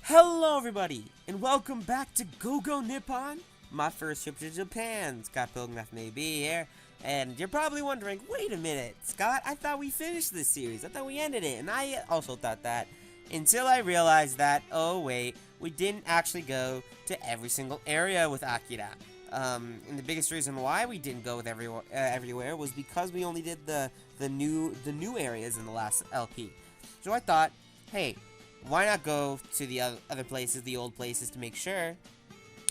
Hello everybody, and welcome back to Go Nippon, my first trip to Japan. Scott Pilgrim may be here, and you're probably wondering, wait a minute, Scott, I thought we finished this series, I thought we ended it, and I also thought that, until I realized that, oh wait, we didn't actually go to every single area with Akira. And the biggest reason why we didn't go with everywhere was because we only did the new areas in the last LP. So I thought, hey, why not go to the other places, the old places, to make sure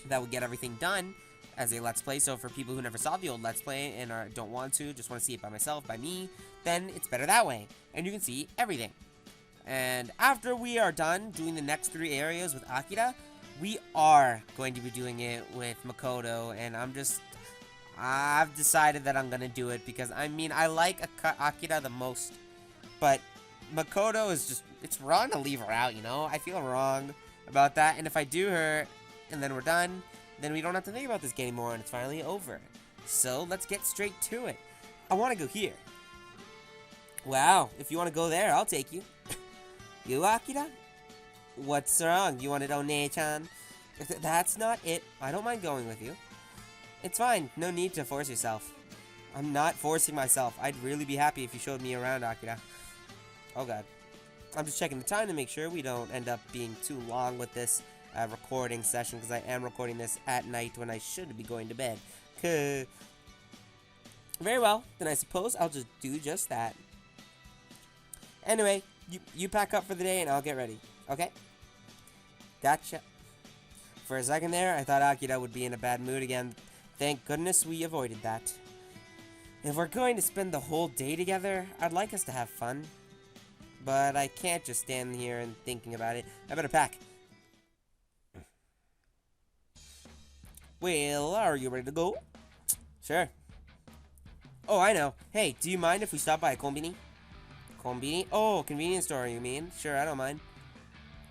that we get everything done as a Let's Play. So for people who never saw the old Let's Play and don't want to, just want to see it by myself, by me, then it's better that way. And you can see everything. And after we are done doing the next 3 areas with Akira, we are going to be doing it with Makoto. And I've decided that I'm going to do it because, I mean, I like Akira the most. But Makoto is just, it's wrong to leave her out, you know? I feel wrong about that, and if I do her, and then we're done, then we don't have to think about this game anymore, and it's finally over. So, let's get straight to it. I want to go here. Wow, if you want to go there, I'll take you. You, Akira? What's wrong? You wanted One-chan? If that's not it, I don't mind going with you. It's fine, no need to force yourself. I'm not forcing myself. I'd really be happy if you showed me around, Akira. Oh god. I'm just checking the time to make sure we don't end up being too long with this recording session, because I am recording this at night when I should be going to bed. Very well, then I suppose I'll just do just that. Anyway, you pack up for the day and I'll get ready, okay? Gotcha. For a second there, I thought Akira would be in a bad mood again. Thank goodness we avoided that. If we're going to spend the whole day together, I'd like us to have fun. But I can't just stand here and thinking about it. I better pack. Well, are you ready to go? Sure. Oh, I know. Hey, do you mind if we stop by a konbini? Konbini? Oh, convenience store, you mean? Sure, I don't mind.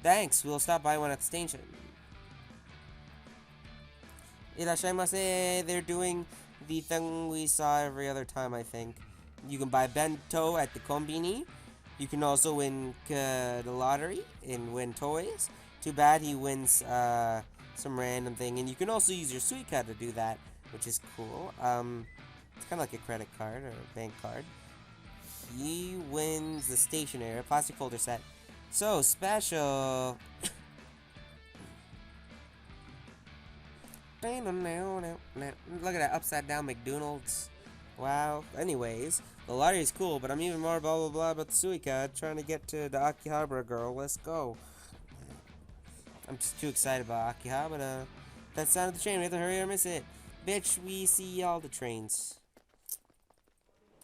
Thanks, we'll stop by one at the station. Irashaimase, they're doing the thing we saw every other time, I think. You can buy bento at the konbini. You can also win the lottery and win toys. Too bad he wins some random thing. And you can also use your Suica to do that, which is cool. It's kind of like a credit card or a bank card. He wins the stationery, a plastic folder set. So special. Look at that upside down McDonald's. Wow. Anyways, the lottery is cool, but I'm even more blah blah blah about the Suica. Trying to get to the AKIHABARA girl. Let's go. I'm just too excited about AKIHABARA. That sound of the train. We have to hurry or miss it. Bitch, we see all the trains.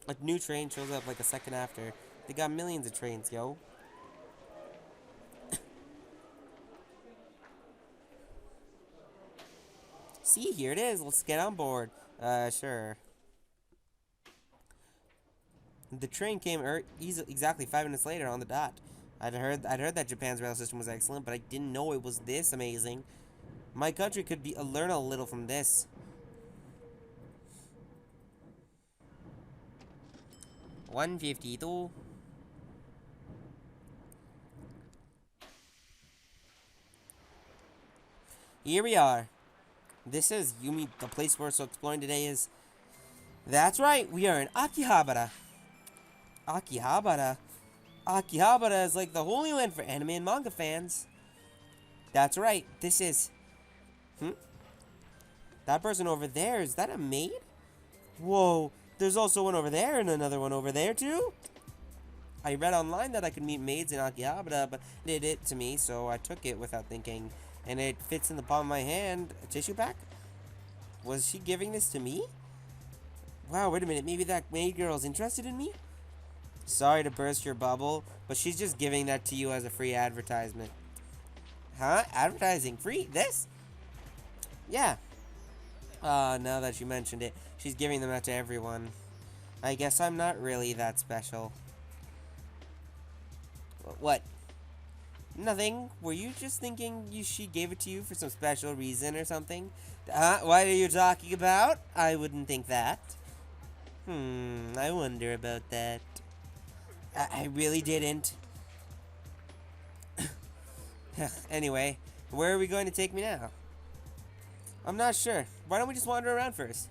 A new train shows up like a second after. They got millions of trains, yo. See, here it is. Let's get on board. Sure. The train came exactly 5 minutes later on the dot. I'd heard that Japan's rail system was excellent, but I didn't know it was this amazing. My country could learn a little from this. $1.52. Here we are. This is Yumi. The place we're exploring today is. That's right. We are in Akihabara. Akihabara? Akihabara is like the holy land for anime and manga fans. That's right, this is... That person over there, is that a maid? Whoa, there's also one over there and another one over there too? I read online that I could meet maids in Akihabara, but it did it to me, so I took it without thinking. And it fits in the palm of my hand. A tissue pack? Was she giving this to me? Wow, wait a minute, maybe that maid girl's interested in me? Sorry to burst your bubble, but she's just giving that to you as a free advertisement. Huh? Advertising? Free? This? Yeah. Now that you mentioned it, she's giving them out to everyone. I guess I'm not really that special. What? Nothing. Were you just thinking she gave it to you for some special reason or something? What are you talking about? I wouldn't think that. I wonder about that. I really didn't. Anyway, where are we going to take me now? I'm not sure. Why don't we just wander around first?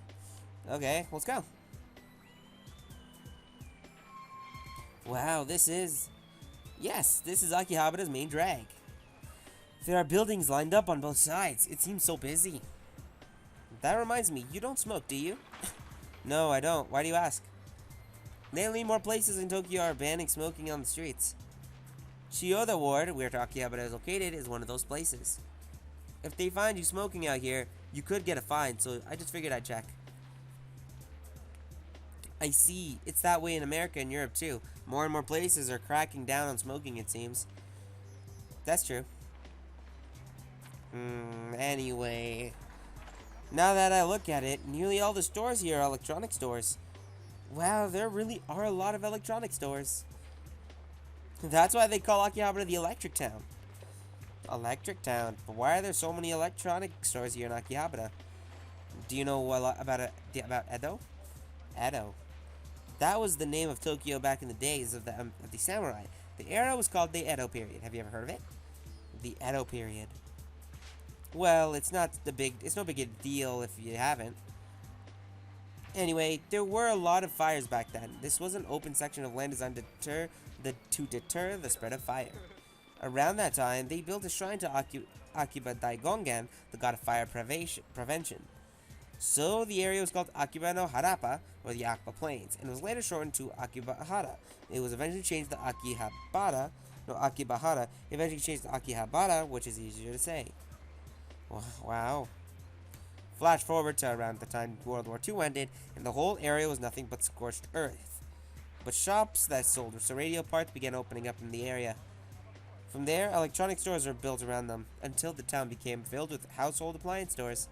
Okay, let's go. Wow, this is Akihabara's main drag. There are buildings lined up on both sides. It seems so busy. That reminds me, you don't smoke, do you? No, I don't. Why do you ask? Lately, more places in Tokyo are banning smoking on the streets. Chiyoda Ward, where Akihabara is located, is one of those places. If they find you smoking out here, you could get a fine, so I just figured I'd check. I see. It's that way in America and Europe, too. More and more places are cracking down on smoking, it seems. That's true. Anyway. Now that I look at it, nearly all the stores here are electronic stores. Wow, there really are a lot of electronic stores. That's why they call Akihabara the Electric Town. Electric Town? But why are there so many electronic stores here in Akihabara? Do you know a lot about Edo? Edo. That was the name of Tokyo back in the days of the samurai. The era was called the Edo period. Have you ever heard of it? The Edo period. Well, it's no big a deal if you haven't. Anyway, there were a lot of fires back then. This was an open section of land designed to deter the spread of fire. Around that time, they built a shrine to Akiba Daigongan, the god of fire prevention. So the area was called Akiba no Harappa, or the Akba Plains, and was later shortened to AKIHABARA. It was eventually changed to Akibahara, eventually changed to AKIHABARA, which is easier to say. Wow. Flash forward to around the time World War II ended, and the whole area was nothing but scorched earth. But shops that sold radio parts began opening up in the area. From there, electronic stores were built around them, until the town became filled with household appliance stores.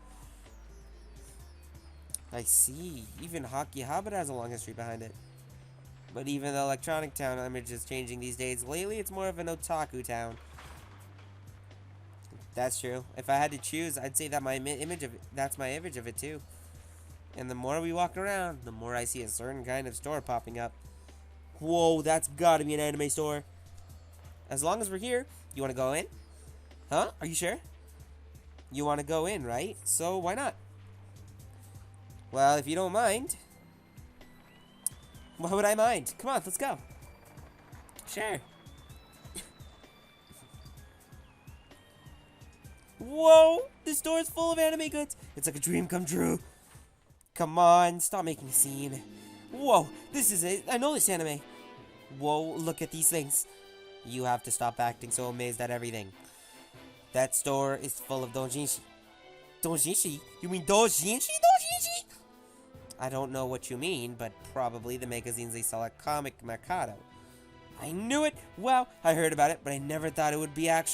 I see. Even Akihabara has a long history behind it. But even the electronic town image is changing these days. Lately, it's more of an otaku town. That's true. If I had to choose, I'd say that that's my image of it too. And the more we walk around, the more I see a certain kind of store popping up. Whoa, that's gotta be an anime store. As long as we're here, you wanna go in? Huh? Are you sure? You wanna go in, right? So why not? Well, if you don't mind. Why would I mind? Come on, let's go. Sure. Whoa! This store is full of anime goods. It's like a dream come true. Come on, stop making a scene. Whoa, this is it. I know this anime. Whoa, look at these things. You have to stop acting so amazed at everything. That store is full of doujinshi. Doujinshi? You mean doujinshi? Doujinshi? I don't know what you mean, but probably the magazines they sell at Comic Mercado. I knew it! Wow, I heard about it, but I never thought it would be there'd be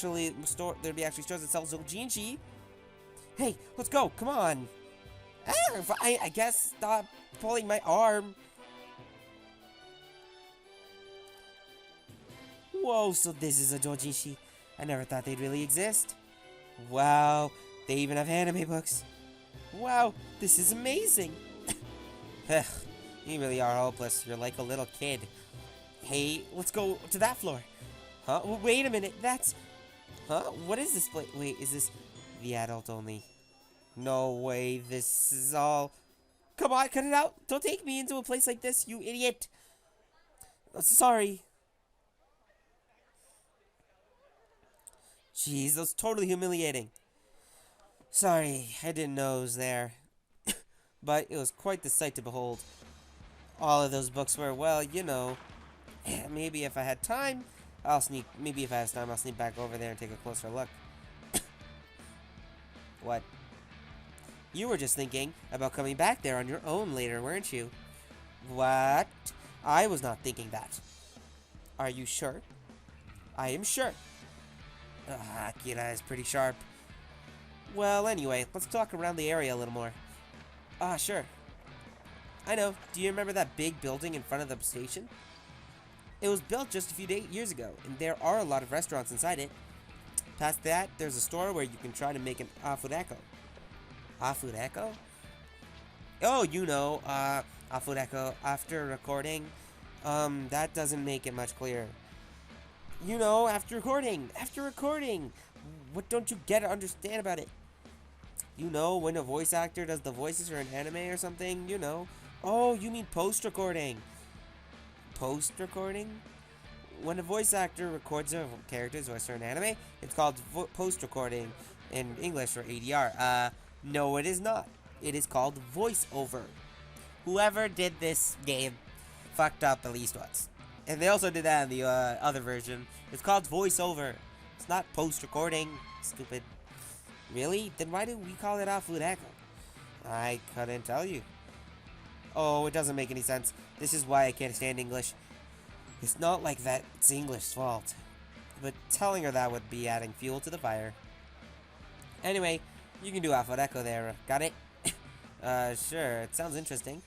actually stores that sell doujinshi. Hey, let's go, come on! I guess stop pulling my arm. Whoa, so this is a doujinshi. I never thought they'd really exist. Wow, they even have anime books. Wow, this is amazing. You really are hopeless. You're like a little kid. Hey, let's go to that floor. Huh? Wait a minute, that's... Huh? What is this place? Wait, is this the adult only? No way, this is all... Come on, cut it out! Don't take me into a place like this, you idiot! Sorry. Jeez, that was totally humiliating. Sorry, I didn't know it was there. But it was quite the sight to behold. All of those books were, well, you know... Maybe if I had time, I'll sneak back over there and take a closer look. What? You were just thinking about coming back there on your own later, weren't you? What? I was not thinking that. Are you sure? I am sure. Akira is pretty sharp. Well, anyway, let's talk around the area a little more. Sure. I know. Do you remember that big building in front of the station? It was built just a few years ago, and there are a lot of restaurants inside it. Past that, there's a store where you can try to make an afureko. Afureko? Oh, you know, afureko after recording. That doesn't make it much clearer. You know, after recording. What don't you get or understand about it? You know, when a voice actor does the voices for an anime or something, you know. Oh, you mean post-recording. Post-recording? When a voice actor records a character's voice for an anime, it's called post-recording in English, or ADR. No, it is not. It is called voiceover. Whoever did this game fucked up at least once. And they also did that in the other version. It's called voiceover. It's not post-recording. Stupid. Really? Then why do we call it Afureko? I couldn't tell you. Oh, it doesn't make any sense. This is why I can't stand English. It's not like that it's English's fault. But telling her that would be adding fuel to the fire. Anyway, you can do Afureko there. Got it? Sure. It sounds interesting.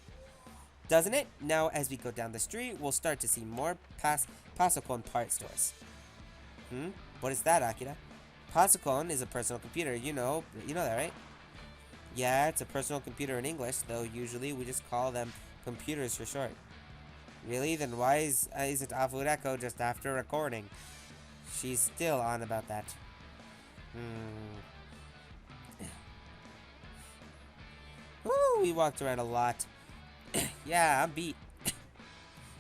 Doesn't it? Now, as we go down the street, we'll start to see more Pasocon part stores. What is that, Akira? Pasocon is a personal computer. You know that, right? Yeah, it's a personal computer in English, though usually we just call them computers for short. Really? Then why isn't Afureko just after recording? She's still on about that. Woo, we walked around a lot. Yeah, I'm beat.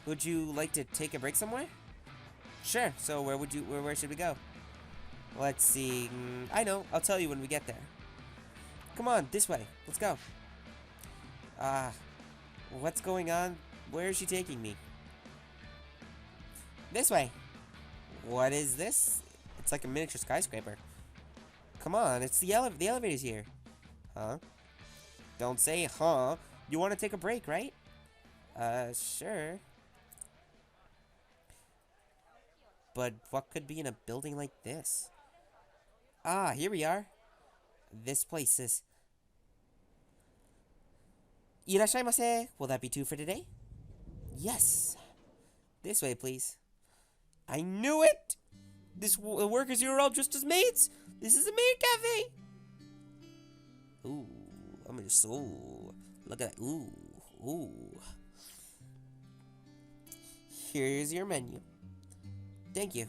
Would you like to take a break somewhere? Sure. So where should we go? Let's see. I know. I'll tell you when we get there. Come on, this way. Let's go. What's going on? Where is she taking me? This way. What is this? It's like a miniature skyscraper. Come on, it's the elevator's here. Huh? Don't say huh. You want to take a break, right? Sure. But what could be in a building like this? Ah, here we are. This place is... Irashaimase. Will that be 2 for today? Yes. This way, please. I knew it! The workers here are all just as maids. This is a maid cafe. Ooh, I'm just look at that. Ooh. Here's your menu. Thank you.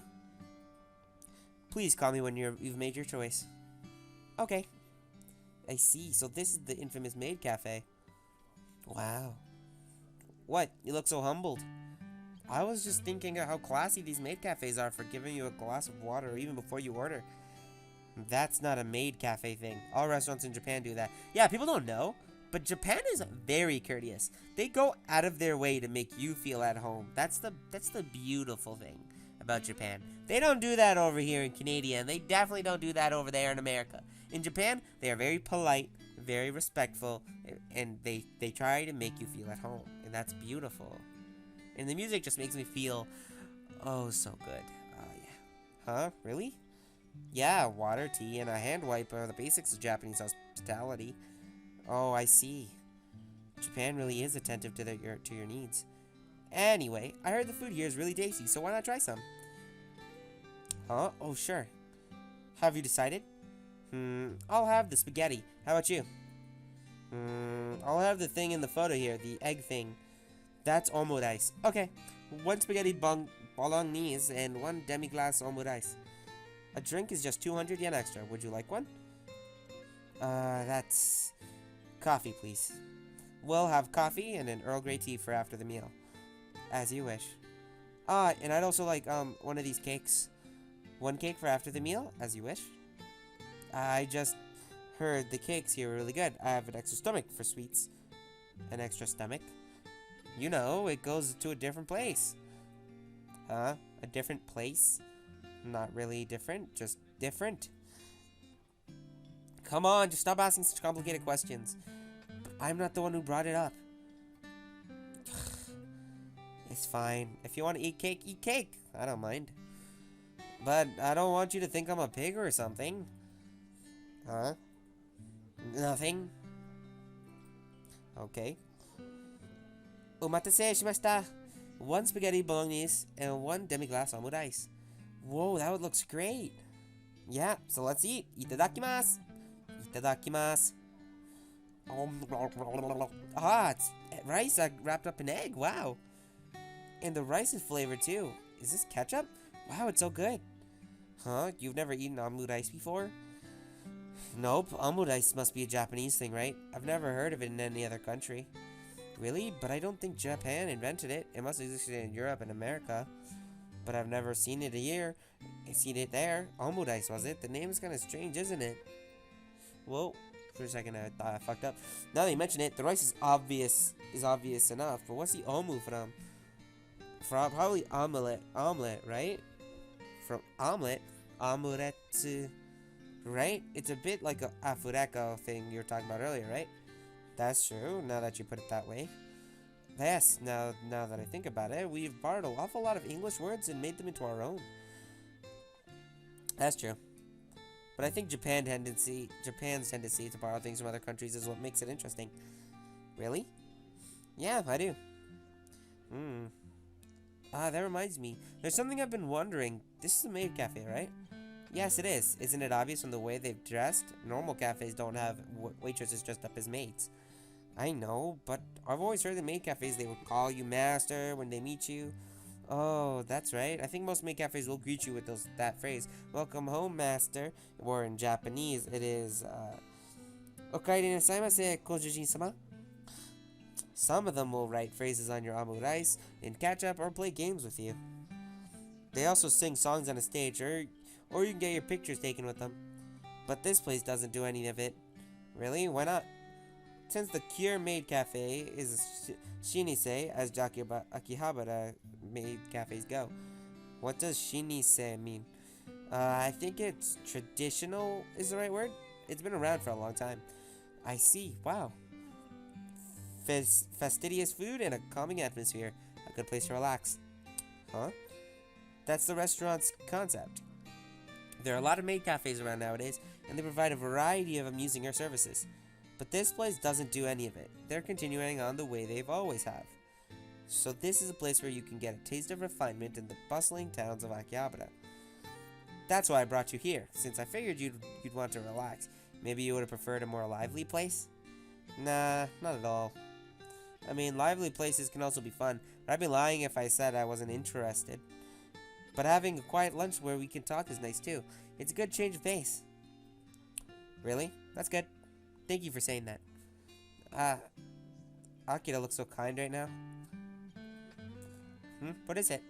Please call me when you've made your choice. Okay. I see. So this is the infamous maid cafe. Wow. What? You look so humbled. I was just thinking of how classy these maid cafes are for giving you a glass of water even before you order. That's not a maid cafe thing. All restaurants in Japan do that. Yeah, people don't know, but Japan is very courteous. They go out of their way to make you feel at home. That's the beautiful thing about Japan. They don't do that over here in Canada, and they definitely don't do that over there in America. In Japan, they are very polite, very respectful, and they try to make you feel at home, and that's beautiful. And the music just makes me feel, oh, so good. Yeah. Huh? Really? Yeah, water, tea, and a hand wipe are the basics of Japanese hospitality. Oh, I see. Japan really is attentive to your needs. Anyway, I heard the food here is really tasty, so why not try some? Huh? Oh, sure. Have you decided? I'll have the spaghetti. How about you? I'll have the thing in the photo here, the egg thing. That's omurice. Okay. 1 spaghetti bolognese and 1 demi-glace omurice. A drink is just 200 yen extra. Would you like one? That's... coffee, please. We'll have coffee and an Earl Grey tea for after the meal. As you wish. And I'd also like, one of these cakes. 1 cake for after the meal, as you wish. I just heard the cakes here are really good. I have an extra stomach for sweets. An extra stomach? You know, it goes to a different place. Huh? A different place? Not really different, just different. Come on, just stop asking such complicated questions. I'm not the one who brought it up. It's fine. If you want to eat cake, eat cake. I don't mind. But I don't want you to think I'm a pig or something. Huh? Nothing? Okay. Omatase shimashita. 1 spaghetti bolognese and 1 demi-glace omurice. Whoa, that looks great. Yeah, so let's eat. Itadakimasu. Itadakimasu. Ah, it's rice wrapped up in egg. Wow. And the rice is flavored too. Is this ketchup? Wow, it's so good. Huh? You've never eaten omelet rice before? Nope, omelet rice must be a Japanese thing, right? I've never heard of it in any other country. Really? But I don't think Japan invented it. It must have existed in Europe and America. But I've never seen it here. I've seen it there. Omelet rice, was it? The name is kind of strange, isn't it? Whoa. For a second, I thought I fucked up. Now that you mention it, the rice is obvious enough. But what's the omu from? Probably omelet, right? From omelet, omelette, right? It's a bit like a afureko thing you were talking about earlier, right? That's true, now that you put it that way. Yes, now that I think about it, we've borrowed an awful lot of English words and made them into our own. That's true. But I think Japan's tendency to borrow things from other countries is what makes it interesting. Really? Yeah, I do. That reminds me. There's something I've been wondering. This is a maid cafe, right? Yes, it is. Isn't it obvious from the way they've dressed? Normal cafes don't have waitresses dressed up as maids. I know, but I've always heard that maid cafes, they would call you master when they meet you. Oh, that's right. I think most maid cafes will greet you with that phrase, "Welcome home, master." Or in Japanese, it is, "Okaeri nasaimase, kojujin-sama." Some of them will write phrases on your omelet rice and catch up or play games with you. They also sing songs on a stage, or you can get your pictures taken with them. But this place doesn't do any of it. Really? Why not? Since the Cure Maid Cafe is Shinise, as Akihabara maid cafes go. What does Shinise mean? I think it's traditional is the right word. It's been around for a long time. I see. Wow. Fastidious food and a calming atmosphere. A good place to relax. Huh? That's the restaurant's concept. There are a lot of maid cafes around nowadays, and they provide a variety of amusing services. But this place doesn't do any of it. They're continuing on the way they've always have. So this is a place where you can get a taste of refinement in the bustling towns of Akihabara. That's why I brought you here, since I figured you'd want to relax. Maybe you would have preferred a more lively place? Nah, not at all. I mean, lively places can also be fun, but I'd be lying if I said I wasn't interested. But having a quiet lunch where we can talk is nice too. It's a good change of pace. Really? That's good. Thank you for saying that. Akira looks so kind right now. What is it?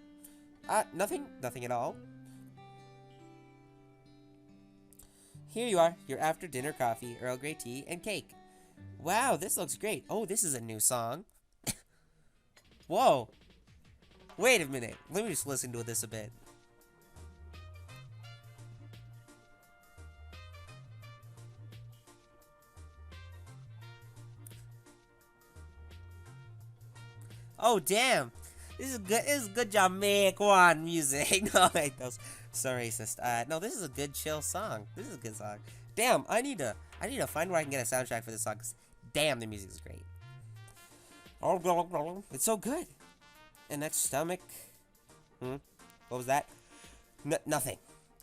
Nothing. Nothing at all. Here you are, your after dinner coffee, Earl Grey tea, and cake. Wow, this looks great. Oh, this is a new song. Whoa. Wait a minute. Let me just listen to this a bit. Oh, damn. This is good. This is good Jamaican music. No, wait, those so racist. No, this is a good chill song. This is a good song. Damn, I need to find where I can get a soundtrack for this song. 'Cause damn, the music is great. It's so good. And that stomach. What was that? Nothing.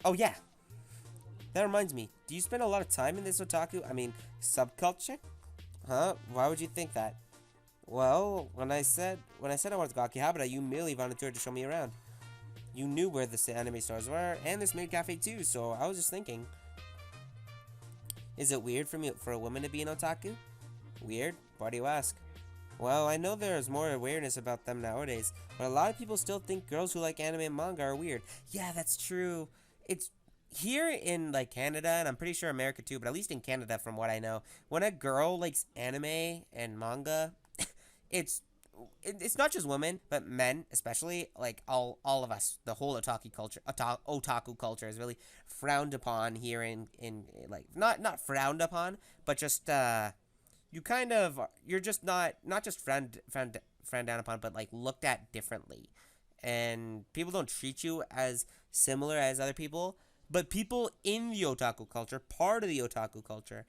Oh yeah. That reminds me. Do you spend a lot of time in this otaku? I mean, subculture? Huh? Why would you think that? Well, when I said I wanted to go Akihabara, you merely volunteered to show me around. You knew where the anime stores were, and this maid cafe too, so I was just thinking. Is it weird for a woman to be an otaku? Weird? Why do you ask? Well, I know there's more awareness about them nowadays, but a lot of people still think girls who like anime and manga are weird. Yeah, that's true. It's here in like Canada, and I'm pretty sure America too, but at least in Canada from what I know, when a girl likes anime and manga, it's not just women, but men especially, like all of us, the whole otaku culture is really frowned upon here in like not frowned upon, but just you're just not just frowned down upon, but like looked at differently, and people don't treat you as similar as other people, but people in the otaku culture, part of the otaku culture.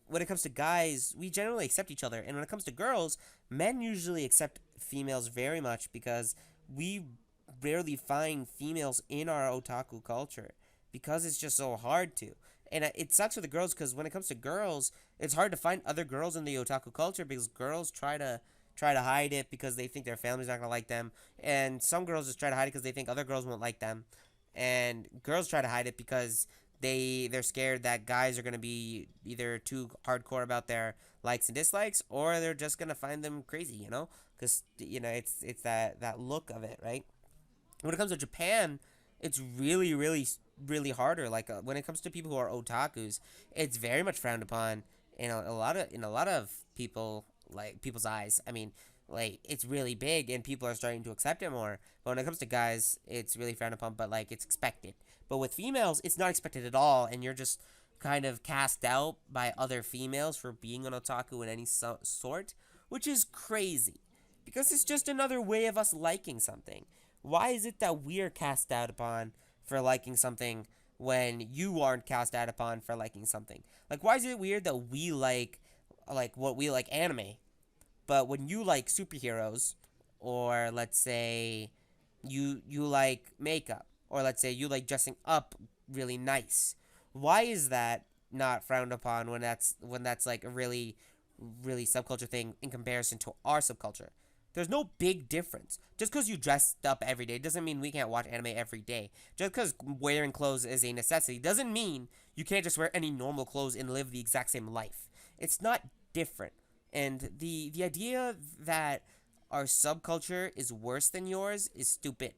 When it comes to guys, we generally accept each other. And when it comes to girls, men usually accept females very much because we rarely find females in our otaku culture because it's just so hard to. And it sucks for the girls because when it comes to girls, it's hard to find other girls in the otaku culture because girls try to hide it because they think their family's not going to like them. And some girls just try to hide it because they think other girls won't like them. and girls try to hide it because they're scared that guys are gonna be either too hardcore about their likes and dislikes, or they're just gonna find them crazy, because it's that look of it, right? When it comes to Japan, it's really, really, really harder. Like when it comes to people who are otakus, it's very much frowned upon in a lot of people's eyes. I mean, like it's really big, and people are starting to accept it more. But when it comes to guys, it's really frowned upon, but like it's expected. But with females, it's not expected at all, and you're just kind of cast out by other females for being an otaku in any sort, which is crazy because it's just another way of us liking something. Why is it that we're cast out upon for liking something when you aren't cast out upon for liking something? Like, why is it weird that we like what we like anime, but when you like superheroes, or let's say you like makeup, or let's say you like dressing up really nice, why is that not frowned upon when that's like a really really subculture thing in comparison to our subculture? There's no big difference. Just because you dressed up every day doesn't mean we can't watch anime every day. Just because wearing clothes is a necessity doesn't mean you can't just wear any normal clothes and live the exact same life. It's not different. And the idea that our subculture is worse than yours is stupid.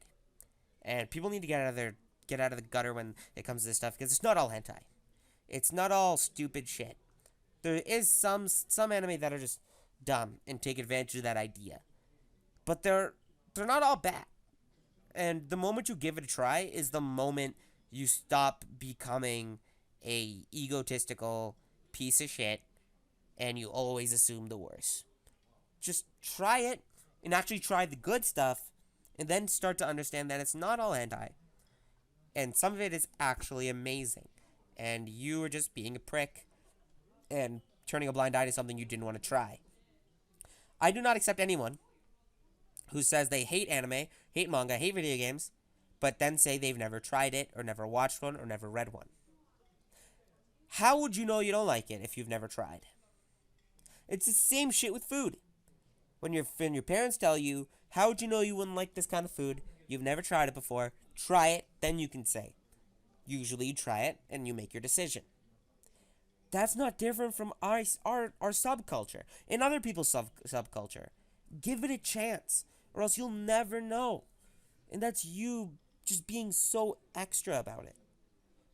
And people need to get out of the gutter when it comes to this stuff, because it's not all hentai. It's not all stupid shit. There is some anime that are just dumb and take advantage of that idea. But they're not all bad. And the moment you give it a try is the moment you stop becoming a egotistical piece of shit and you always assume the worst. Just try it and actually try the good stuff, and then start to understand that it's not all hentai. And some of it is actually amazing. And you are just being a prick and turning a blind eye to something you didn't want to try. I do not accept anyone who says they hate anime, hate manga, hate video games, but then say they've never tried it, or never watched one, or never read one. How would you know you don't like it if you've never tried? It's the same shit with food. When your parents tell you, how would you know you wouldn't like this kind of food? You've never tried it before. Try it, then you can say. Usually you try it, and you make your decision. That's not different from our subculture and other people's subculture. Give it a chance, or else you'll never know. And that's you just being so extra about it.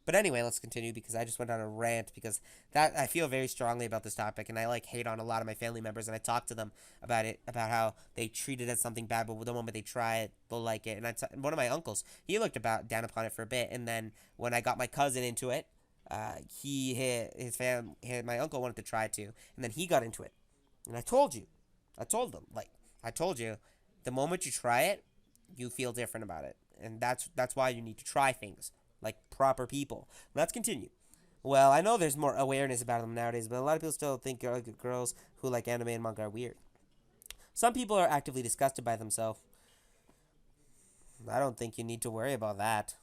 But anyway, let's continue, because I just went on a rant, because that I feel very strongly about this topic, and I like hate on a lot of my family members, and I talk to them about it, about how they treat it as something bad, but the moment they try it, they'll like it. And one of my uncles, he looked down upon it for a bit, and then when I got my cousin into it, my uncle wanted to try it too, and then he got into it. And I told them, the moment you try it, you feel different about it, and that's why you need to try things like proper people. Let's continue. Well, I know there's more awareness about them nowadays, but a lot of people still think girls who like anime and manga are weird. Some people are actively disgusted by themselves. I don't think you need to worry about that.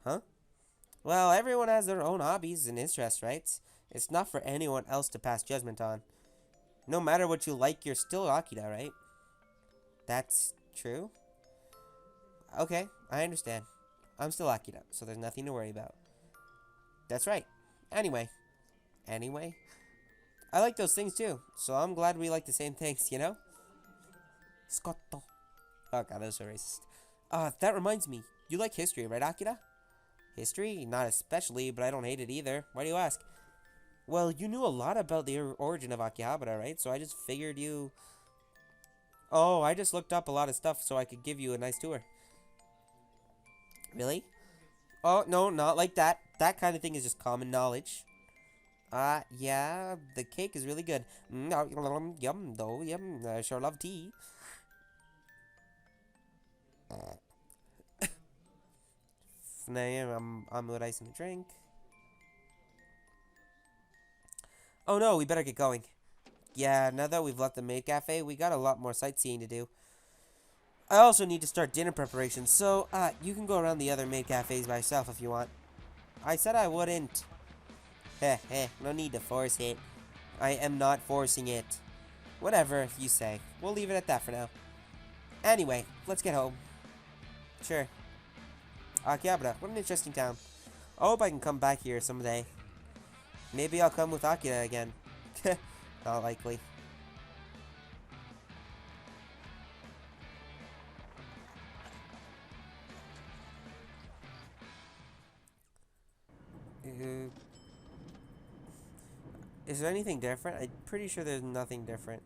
Huh? Well, everyone has their own hobbies and interests, right? It's not for anyone else to pass judgment on. No matter what you like, you're still Akira, right? That's true? Okay, I understand. I'm still Akira, so there's nothing to worry about. That's right. Anyway. I like those things too, so I'm glad we like the same things, you know? Scotto. Oh god, that was so racist. That reminds me. You like history, right, Akira? History? Not especially, but I don't hate it either. Why do you ask? Well, you knew a lot about the origin of AKIHABARA, right? So I just figured you... Oh, I just looked up a lot of stuff so I could give you a nice tour. Really? Oh, no, not like that. That kind of thing is just common knowledge. Yeah, the cake is really good. Yum, though, yum. I sure love tea. I'm with ice in the drink. Oh no, we better get going. Yeah, now that we've left the MAID cafe, we got a lot more sightseeing to do. I also need to start dinner preparations, so, you can go around the other MAID cafes by yourself if you want. I said I wouldn't. No need to force it. I am not forcing it. Whatever you say. We'll leave it at that for now. Anyway, let's get home. Sure. Akihabara. What an interesting town. I hope I can come back here someday. Maybe I'll come with Akira again. Not likely. Is there anything different? I'm pretty sure there's nothing different.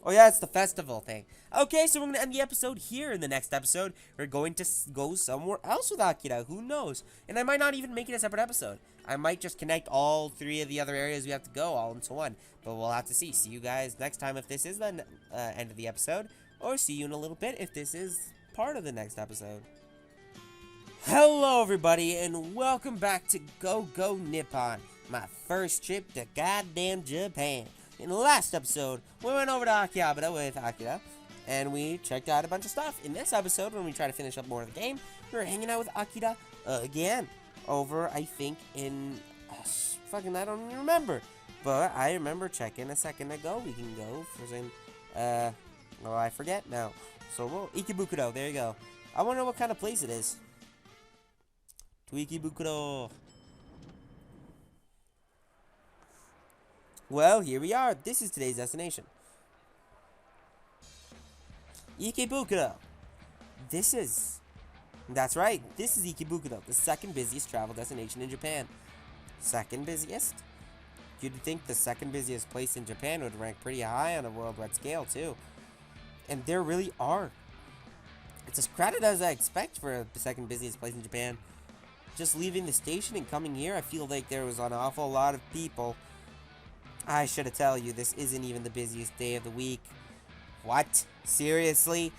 Oh yeah, it's the festival thing. Okay, so we're going to end the episode here. In the next episode, we're going to go somewhere else with Akira. Who knows? And I might not even make it a separate episode. I might just connect all 3 of the other areas we have to go all into one. But we'll have to see. See you guys next time if this is the end of the episode. Or see you in a little bit if this is part of the next episode. Hello everybody, and welcome back to Go Nippon. My first trip to goddamn Japan. In the last episode, we went over to Akihabara with Akira, and we checked out a bunch of stuff. In this episode, when we try to finish up more of the game, we're hanging out with Akira again. Over, I think, in... I don't even remember. But I remember checking a second ago. We can go for some... oh, I forget now. So, well, IKEBUKURO, there you go. I wonder what kind of place it is. To IKEBUKURO. Well, here we are. This is today's destination. IKEBUKURO. That's right. This is IKEBUKURO, the second busiest travel destination in Japan. Second busiest? You'd think the second busiest place in Japan would rank pretty high on a worldwide scale, too. And there really are. It's as crowded as I expect for the second busiest place in Japan. Just leaving the station and coming here, I feel like there was an awful lot of people. I should have told you, this isn't even the busiest day of the week. What? Seriously?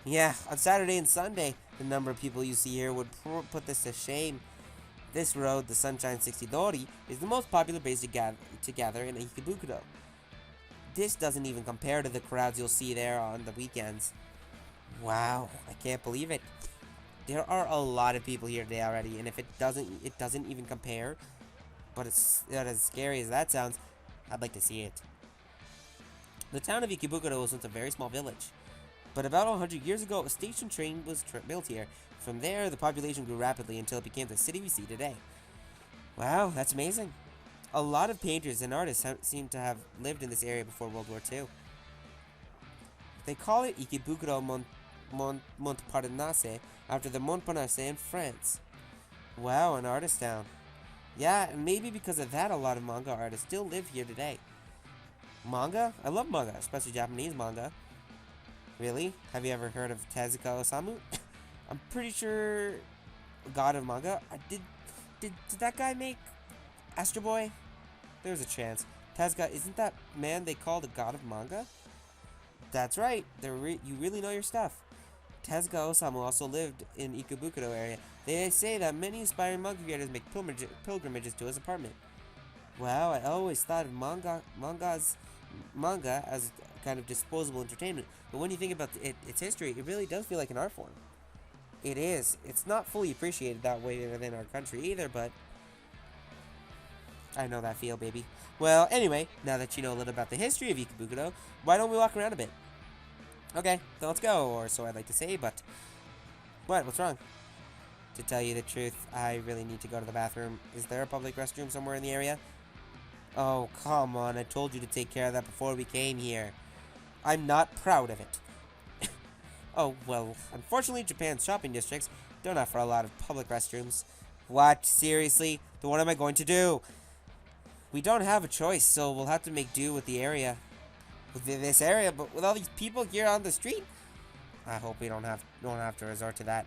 Yeah, on Saturday and Sunday, the number of people you see here would put this to shame. This road, the Sunshine 60-dori, is the most popular place to gather in IKEBUKURO. This doesn't even compare to the crowds you'll see there on the weekends. Wow, I can't believe it. There are a lot of people here today already, and if it doesn't even compare. But it's not as scary as that sounds. I'd like to see it. The town of IKEBUKURO was once a very small village. But about 100 years ago, a station train was built here. From there, the population grew rapidly until it became the city we see today. Wow, that's amazing. A lot of painters and artists seem to have lived in this area before World War II. They call it IKEBUKURO Montparnasse after the Montparnasse in France. Wow, an artist town. Yeah, and maybe because of that, a lot of manga artists still live here today. Manga? I love manga, especially Japanese manga. Really? Have you ever heard of Tezuka Osamu? I'm pretty sure God of Manga. Did that guy make Astro Boy? There's a chance. Tezuka, isn't that man they call the God of Manga? That's right. You really know your stuff. Tezuka Osamu also lived in IKEBUKURO area. They say that many aspiring manga creators make pilgrimages to his apartment. Wow, I always thought of manga as kind of disposable entertainment, but when you think about its history, it really does feel like an art form. It is. It's not fully appreciated that way within our country either, but I know that feel, baby. Well, anyway, now that you know a little about the history of IKEBUKURO, why don't we walk around a bit? Okay, then let's go, or so I'd like to say, but... What? What's wrong? To tell you the truth, I really need to go to the bathroom. Is there a public restroom somewhere in the area? Oh, come on, I told you to take care of that before we came here. I'm not proud of it. Oh, well, unfortunately, Japan's shopping districts don't offer a lot of public restrooms. What? Seriously? Then what am I going to do? We don't have a choice, so we'll have to make do with the area. With this area, but with all these people here on the street? I hope we don't have to resort to that.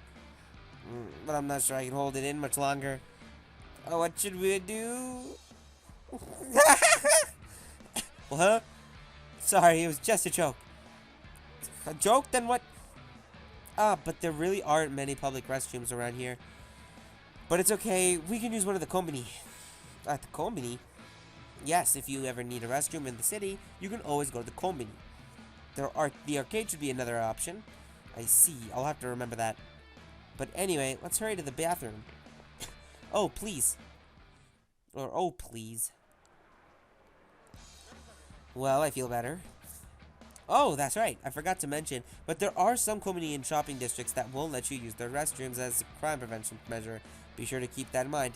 But I'm not sure I can hold it in much longer. Oh, what should we do? Well, huh? Sorry, it was just a joke. A joke? Then what? But there really aren't many public restrooms around here. But it's okay, we can use one of the kombini. At the kombini? Yes, if you ever need a restroom in the city, you can always go to the kombini. The arcade should be another option. I see, I'll have to remember that. But anyway, let's hurry to the bathroom. Oh, please. Or, oh, please. Well, I feel better. Oh, that's right. I forgot to mention, but there are some community and shopping districts that won't let you use their restrooms as a crime prevention measure. Be sure to keep that in mind.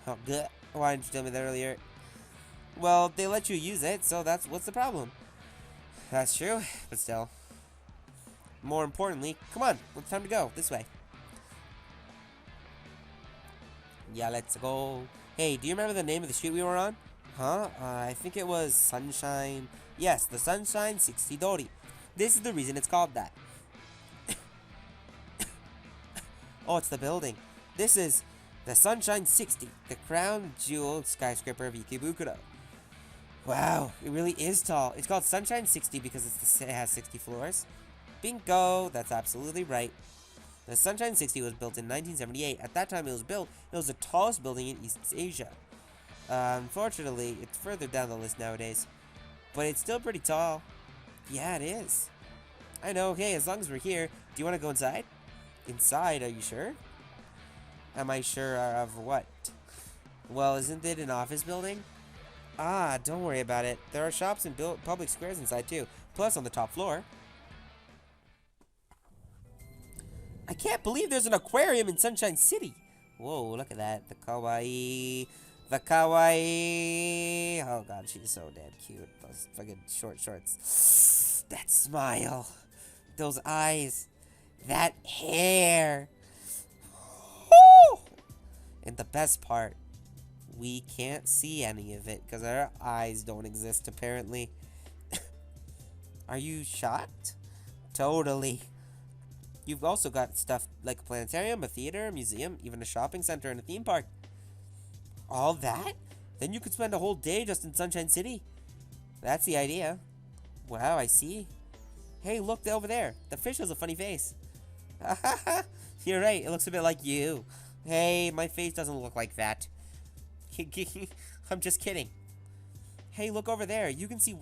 Oh, good. Why didn't you tell me that earlier? Well, they let you use it, so what's the problem? That's true, but still. More importantly, come on, it's time to go. This way. Yeah, let's go. Hey, do you remember the name of the street we were on? Huh? I think it was Sunshine. Yes, the Sunshine 60 Dori. This is the reason it's called that. Oh, it's the building. This is the Sunshine 60, the crown jewel skyscraper of Ikebukuro. Wow, it really is tall. It's called Sunshine 60 because it has 60 floors. Bingo! That's absolutely right. The Sunshine 60 was built in 1978. At that time it was built, it was the tallest building in East Asia. Unfortunately, it's further down the list nowadays. But it's still pretty tall. Yeah, it is. I know. Hey, as long as we're here, do you want to go inside? Inside, are you sure? Am I sure of what? Well, isn't it an office building? Ah, don't worry about it. There are shops and public squares inside too. Plus on the top floor. I can't believe there's an aquarium in Sunshine City. Whoa, look at that. The kawaii. The kawaii. Oh god, she's so damn cute. Those fucking short shorts. That smile. Those eyes. That hair. Woo! And the best part, we can't see any of it because our eyes don't exist apparently. Are you shocked? Totally. You've also got stuff like a planetarium, a theater, a museum, even a shopping center and a theme park. All that? Then you could spend a whole day just in Sunshine City. That's the idea. Wow, I see. Hey, look over there. The fish has a funny face. You're right, it looks a bit like you. Hey, my face doesn't look like that. I'm just kidding. Hey, look over there. You can see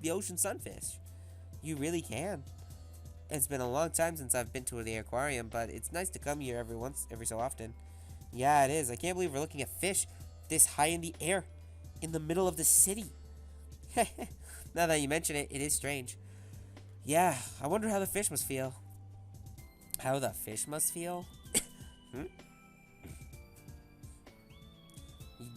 the ocean sunfish. You really can. It's been a long time since I've been to the aquarium, but it's nice to come here every so often. Yeah, it is. I can't believe we're looking at fish this high in the air, in the middle of the city. Now that you mention it, it is strange. Yeah, I wonder how the fish must feel. How the fish must feel?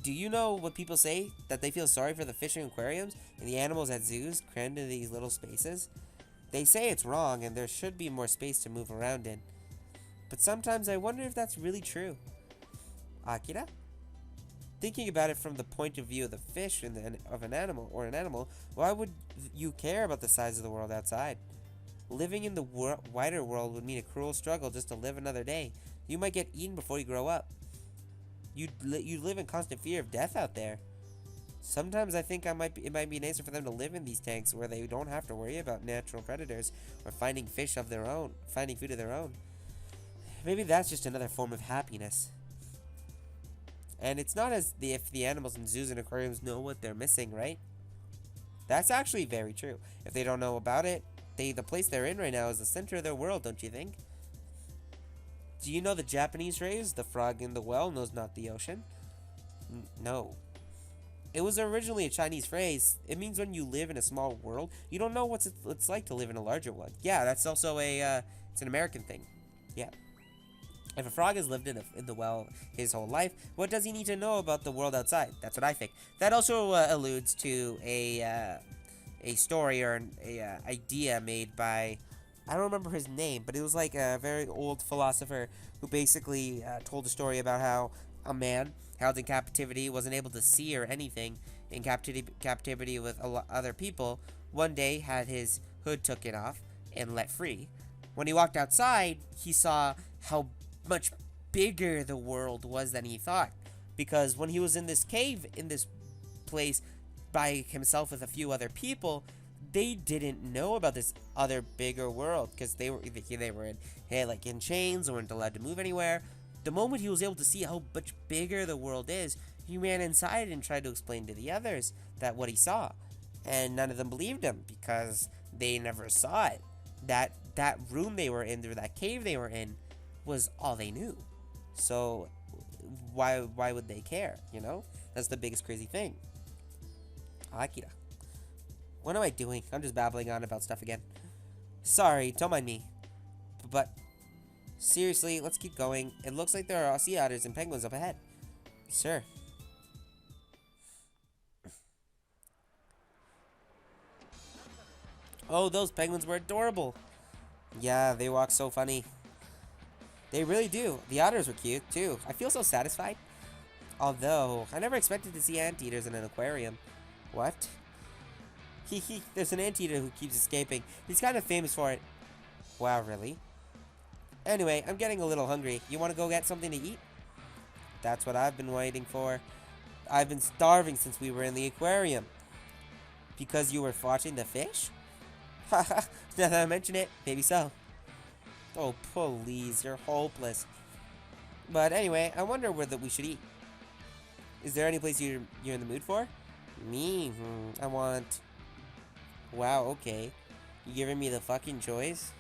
Do you know what people say? That they feel sorry for the fish in aquariums and the animals at zoos crammed into these little spaces? They say it's wrong and there should be more space to move around in. But sometimes I wonder if that's really true. Akira? Thinking about it from the point of view of the fish and of an animal, why would you care about the size of the world outside? Living in the wider world would mean a cruel struggle just to live another day. You might get eaten before you grow up. You'd live in constant fear of death out there. Sometimes I think it might be nicer for them to live in these tanks where they don't have to worry about natural predators or finding food of their own. Maybe that's just another form of happiness. And it's not as if the animals in zoos and aquariums know what they're missing, right? That's actually very true. If they don't know about it, the place they're in right now is the center of their world, don't you think? Do you know the Japanese phrase, the frog in the well knows not the ocean? No. It was originally a Chinese phrase. It means when you live in a small world, you don't know what it's like to live in a larger one. Yeah, that's also it's an American thing. Yeah. If a frog has lived in the well his whole life, what does he need to know about the world outside? That's what I think. That also alludes to a story or an idea made by, I don't remember his name, but it was like a very old philosopher who basically told a story about how a man held in captivity wasn't able to see or anything in captivity with other people. One day had his hood taken off and let free. When he walked outside, he saw how much bigger the world was than he thought, because when he was in this cave in this place by himself with a few other people, they didn't know about this other bigger world because they were in chains or weren't allowed to move anywhere. The moment he was able to see how much bigger the world is, he ran inside and tried to explain to the others that what he saw, and none of them believed him because they never saw it. That room they were in, or that cave they were in, was all they knew. So why would they care? You know, that's the biggest crazy thing. Akira. What am I doing? I'm just babbling on about stuff again. Sorry, don't mind me. But seriously, let's keep going. It looks like there are sea otters and penguins up ahead. Sure. Oh, those penguins were adorable. Yeah, they walk so funny. They really do. The otters were cute, too. I feel so satisfied. Although, I never expected to see anteaters in an aquarium. What? There's an anteater who keeps escaping. He's kind of famous for it. Wow, really? Anyway, I'm getting a little hungry. You want to go get something to eat? That's what I've been waiting for. I've been starving since we were in the aquarium. Because you were watching the fish? Haha, now that I mention it, maybe so. Oh, please, you're hopeless. But anyway, I wonder whether we should eat. Is there any place you're in the mood for? Me? I want... Wow, okay. You giving me the fucking choice?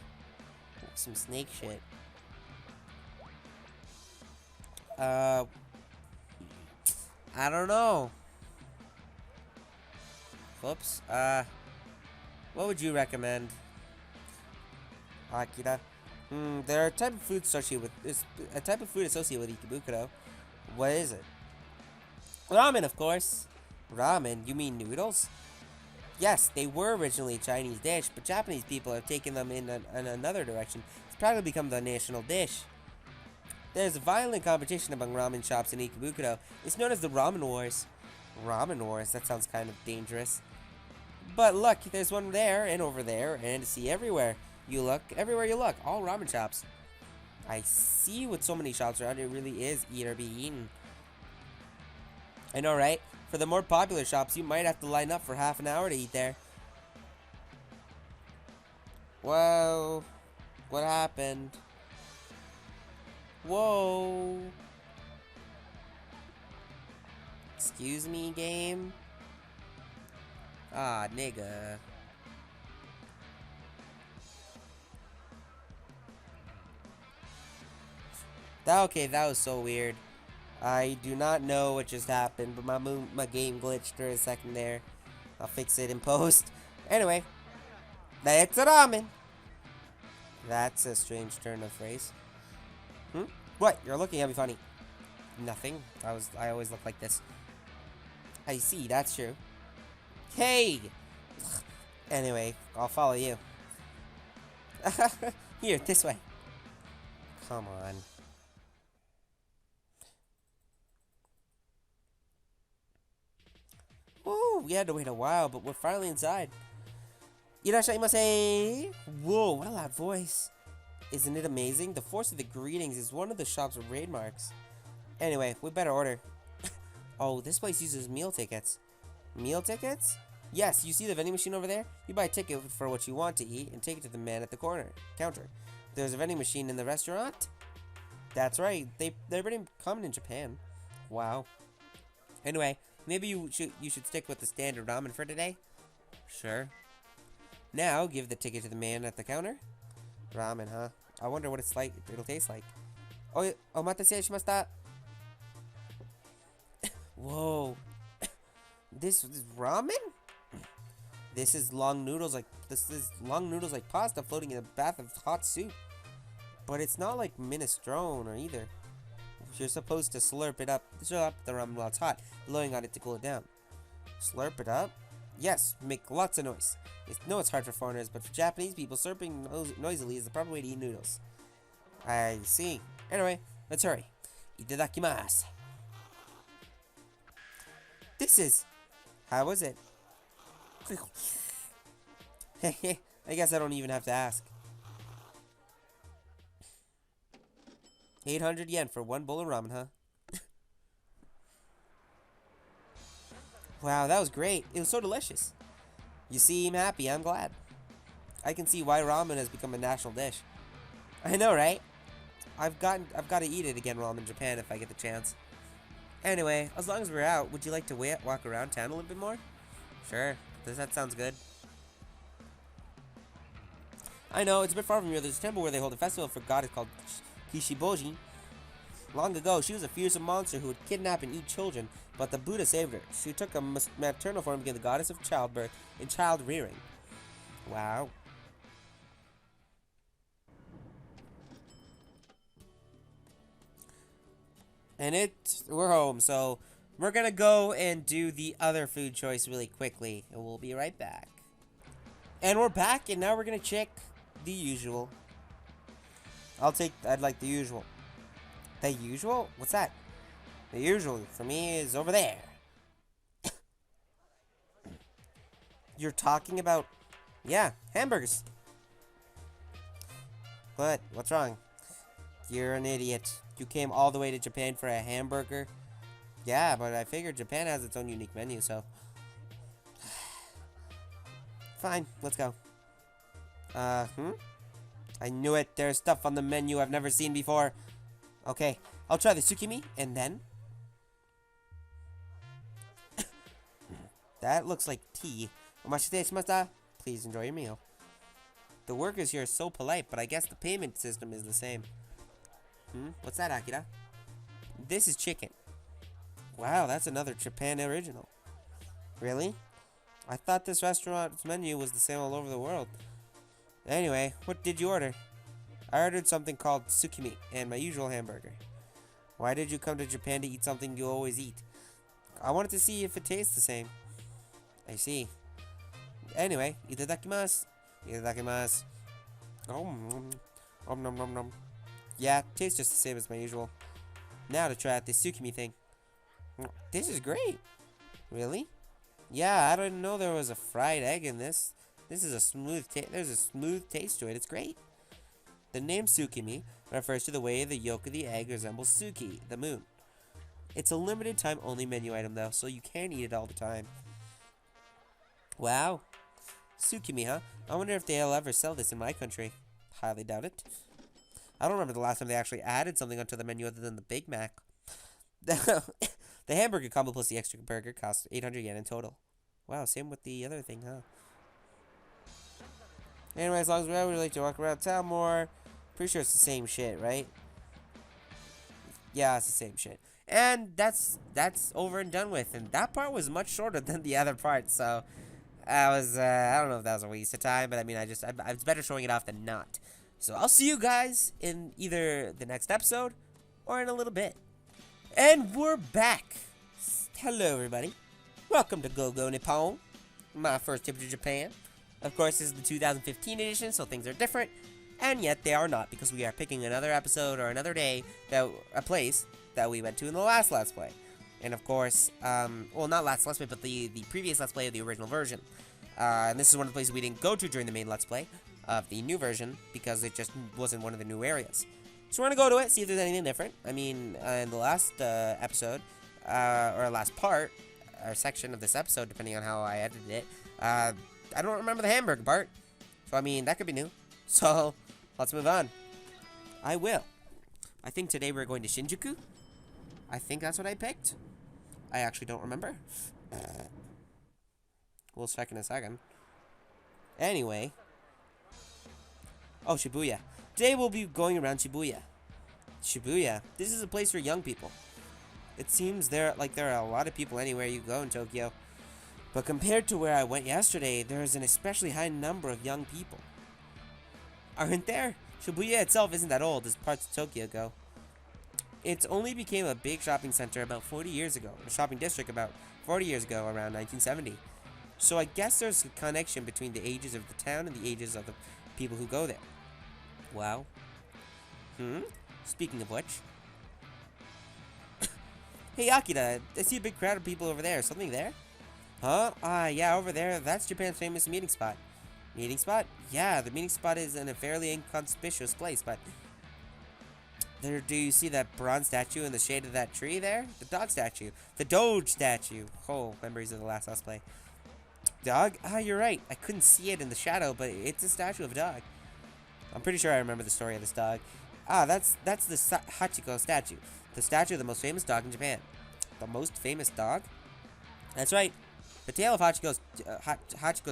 Some snake shit. I don't know. Whoops. What would you recommend? Akira. There are a type of food associated with IKEBUKURO. What is it? Ramen, of course. Ramen? You mean noodles? Yes, they were originally a Chinese dish, but Japanese people have taken them in another direction. It's probably become the national dish. There's a violent competition among ramen shops in IKEBUKURO. It's known as the Ramen Wars. Ramen Wars? That sounds kind of dangerous. But look, there's one there and over there and see everywhere. You look, everywhere you look, all ramen shops. I see with so many shops around, it really is eat or be eaten. I know, right? For the more popular shops, you might have to line up for half an hour to eat there. Whoa. What happened? Whoa. Excuse me, game? Ah, nigga. Okay, that was so weird. I do not know what just happened, but my game glitched for a second there. I'll fix it in post. Anyway, that's a ramen. That's a strange turn of phrase. What? You're looking at me funny. Nothing. I always look like this. I see, that's true. Hey! Anyway, I'll follow you. Here, this way. Come on. Ooh, we had to wait a while, but we're finally inside. Irashaimase! Whoa, what a loud voice. Isn't it amazing? The force of the greetings is one of the shop's trademarks. Anyway, we better order. Oh, this place uses meal tickets. Meal tickets? Yes, you see the vending machine over there? You buy a ticket for what you want to eat and take it to the man at the counter. There's a vending machine in the restaurant? That's right. They're pretty common in Japan. Wow. Anyway, maybe you should stick with the standard ramen for today? Sure. Now, give the ticket to the man at the counter. Ramen, huh? I wonder what it'll taste like. Oh, omatase shimashita. Whoa. This is ramen? This is long noodles like pasta floating in a bath of hot soup. But it's not like minestrone or either. You're supposed to slurp it up the ramen while it's hot, blowing on it to cool it down. Slurp it up? Yes, make lots of noise. It's hard for foreigners, but for Japanese people, slurping noisily is the proper way to eat noodles. I see. Anyway, let's hurry. Itadakimasu. How was it? I guess I don't even have to ask. 800 yen for one bowl of ramen, huh? Wow, that was great. It was so delicious. You seem happy. I'm glad. I can see why ramen has become a national dish. I know, right? I've got to eat it again while I'm in Japan if I get the chance. Anyway, as long as we're out, would you like to walk around town a little bit more? Sure. That sounds good. I know, it's a bit far from here. There's a temple where they hold a festival for goddess called Kishiboji. Long ago, she was a fearsome monster who would kidnap and eat children, but the Buddha saved her. She took a maternal form to become the goddess of childbirth and child rearing. Wow. And we're home, so we're gonna go and do the other food choice really quickly, and we'll be right back. And we're back, and now we're gonna check the usual. I'd like the usual. The usual? What's that? The usual for me is over there. You're talking about, yeah, hamburgers. What? What's wrong? You're an idiot. You came all the way to Japan for a hamburger? Yeah, but I figured Japan has its own unique menu, so. Fine, let's go. I knew it. There's stuff on the menu I've never seen before. Okay, I'll try the tsukimi, and then... That looks like tea. Omashite please enjoy your meal. The workers here are so polite, but I guess the payment system is the same. What's that, Akira? This is chicken. Wow, that's another Japan original. Really? I thought this restaurant's menu was the same all over the world. Anyway, what did you order? I ordered something called tsukimi and my usual hamburger. Why did you come to Japan to eat something you always eat? I wanted to see if it tastes the same. I see. Anyway, itadakimasu. Itadakimasu. Nom nom nom. Yeah, tastes just the same as my usual. Now to try out this tsukimi thing. This is great. Really? Yeah, I didn't know there was a fried egg in this. This is a smooth there's a smooth taste to it. It's great. The name tsukimi refers to the way the yolk of the egg resembles Suki, the moon. It's a limited time only menu item though, so you can't eat it all the time. Wow. Tsukimi, huh? I wonder if they'll ever sell this in my country. Highly doubt it. I don't remember the last time they actually added something onto the menu other than the Big Mac. The hamburger combo plus the extra burger costs 800 yen in total. Wow, same with the other thing, huh? Anyway, as long as we would like to walk around town more. Pretty sure it's the same shit, right? Yeah, it's the same shit. And that's over and done with. And that part was much shorter than the other part, so I don't know if that was a waste of time, but I mean, it's better showing it off than not. So I'll see you guys in either the next episode or in a little bit. And we're back. Hello, everybody. Welcome to Go Nippon, my first trip to Japan. Of course, this is the 2015 edition, so things are different. And yet they are not, because we are picking another episode or another day, a place that we went to in the last Let's Play. And of course, well, not last Let's Play, but the previous Let's Play of the original version. And this is one of the places we didn't go to during the main Let's Play of the new version, because it just wasn't one of the new areas. So we're going to go to it, see if there's anything different. I mean, in the last episode, or last part, or section of this episode, depending on how I edited it, I don't remember the hamburger part. So, I mean, that could be new. So, let's move on. I will. I think today we're going to Shinjuku. I think that's what I picked. I actually don't remember. We'll check in a second. Anyway. Oh, Shibuya. Today we'll be going around Shibuya. Shibuya. This is a place for young people. It seems there are a lot of people anywhere you go in Tokyo. But compared to where I went yesterday, there is an especially high number of young people. Aren't there? Shibuya itself isn't that old as parts of Tokyo go. It only became a big shopping center about 40 years ago. A shopping district about 40 years ago, around 1970. So I guess there's a connection between the ages of the town and the ages of the people who go there. Wow. Speaking of which. Hey Akira, I see a big crowd of people over there. Something there? Huh? Yeah, over there. That's Japan's famous meeting spot. Meeting spot? Yeah, the meeting spot is in a fairly inconspicuous place, but... There, do you see that bronze statue in the shade of that tree there? The dog statue. The Doge statue. Oh, memories of the last Let's Play. Dog? You're right. I couldn't see it in the shadow, but it's a statue of a dog. I'm pretty sure I remember the story of this dog. That's the Hachiko statue. The statue of the most famous dog in Japan. The most famous dog? That's right. The tale of Hachiko's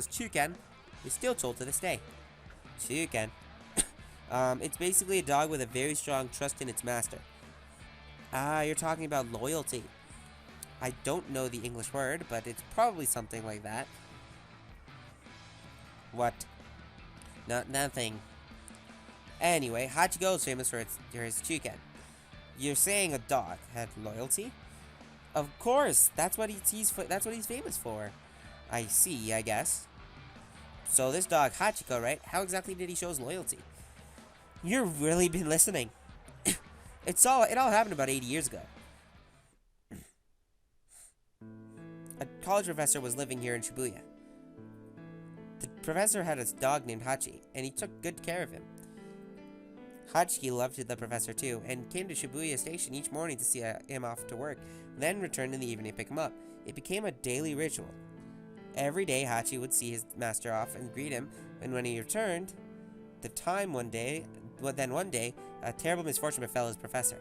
Chuken is still told to this day. Chuken. It's basically a dog with a very strong trust in its master. Ah, you're talking about loyalty. I don't know the English word, but it's probably something like that. What? Nothing. Anyway, Hachiko is famous for his chicken. You're saying a dog had loyalty? Of course, that's what he's famous for. I see, I guess. So this dog, Hachiko, right? How exactly did he show his loyalty? You've really been listening. It all happened about 80 years ago. A college professor was living here in Shibuya. The professor had a dog named Hachi, and he took good care of him. Hachi loved the professor too, and came to Shibuya station each morning to see him off to work, then returned in the evening to pick him up. It became a daily ritual. Every day, Hachi would see his master off and greet him, and when he returned, one day, a terrible misfortune befell his professor.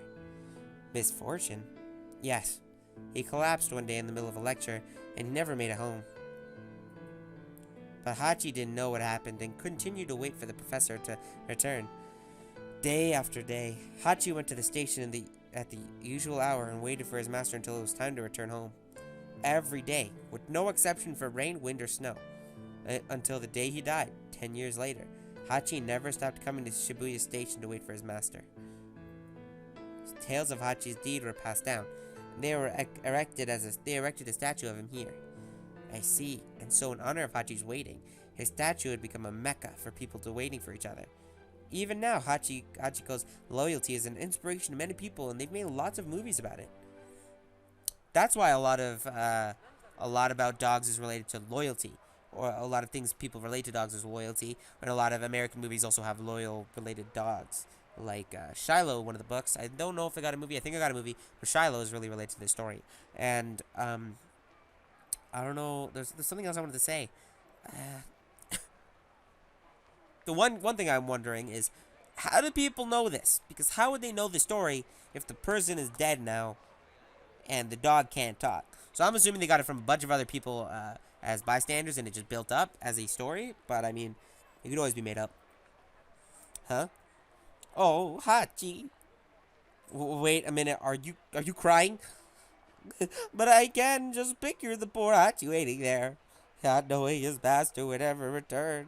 Misfortune? Yes. He collapsed one day in the middle of a lecture, and he never made it home. But Hachi didn't know what happened and continued to wait for the professor to return. Day after day, Hachi went to the station at the usual hour and waited for his master until it was time to return home. Every day, with no exception for rain, wind, or snow. Until the day he died, 10 years later. Hachi never stopped coming to Shibuya station to wait for his master. Tales of Hachi's deed were passed down. They erected a statue of him here. I see, and so in honor of Hachi's waiting, his statue had become a mecca for people to waiting for each other. Even now, Hachiko's loyalty is an inspiration to many people, and they've made lots of movies about it. That's why a lot about dogs is related to loyalty, or a lot of things people relate to dogs is loyalty, and a lot of American movies also have loyal related dogs. Like Shiloh, one of the books. I don't know if I got a movie. I think I got a movie, but Shiloh is really related to this story. And I don't know. There's something else I wanted to say. The one thing I'm wondering is, how do people know this? Because how would they know the story if the person is dead now and the dog can't talk? So I'm assuming they got it from a bunch of other people as bystanders, and it just built up as a story. But I mean, it could always be made up. Huh? Oh, Hachi. Wait a minute. Are you crying? But I can just picture the poor Hachi waiting there, not knowing his master would ever return.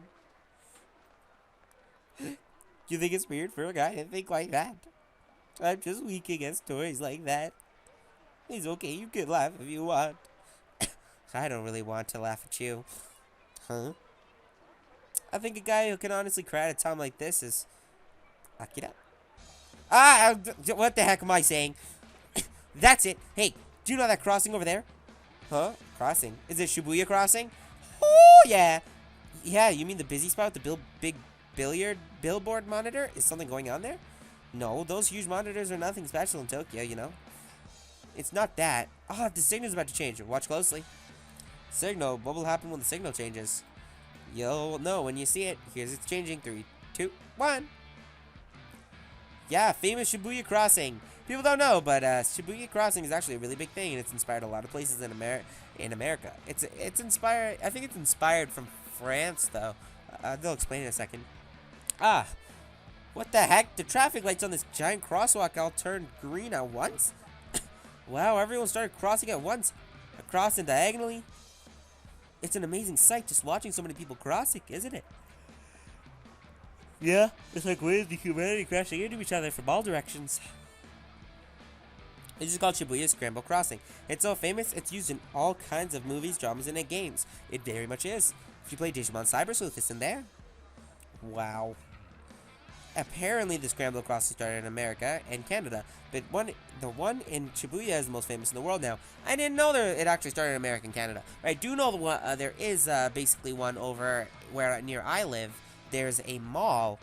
You think it's weird for a guy to think like that? I'm just weak against stories like that. It's okay, you can laugh if you want. I don't really want to laugh at you. Huh? I think a guy who can honestly cry at a time like this is Akira. What the heck am I saying? That's it. Hey, do you know that crossing over there? Huh? Crossing? Is it Shibuya crossing? Oh, yeah. Yeah, you mean the busy spot, the big billboard monitor? Is something going on there? No, those huge monitors are nothing special in Tokyo, you know. It's not that. Oh, the signal's about to change. Watch closely. Signal. What will happen when the signal changes? You'll know when you see it. Here's it's changing. 3, 2, 1. Yeah, famous Shibuya crossing. People don't know, but Shibuya crossing is actually a really big thing, and it's inspired a lot of places in America. It's inspired. I think it's inspired from France, though. They'll explain in a second. Ah, what the heck? The traffic lights on this giant crosswalk all turned green at once? Wow, everyone started crossing at once, across and diagonally. It's an amazing sight just watching so many people crossing, isn't it? Yeah, it's like waves of humanity crashing into each other from all directions. It's just called Shibuya Scramble Crossing. It's so famous, it's used in all kinds of movies, dramas, and games. It very much is. If you play Digimon Cyber Sleuth, it's in there. Wow. Apparently, the Scramble Crossing started in America and Canada, but the one in Shibuya is the most famous in the world now. I didn't know it actually started in America and Canada. I do know there is basically one over where near I live. There's a mall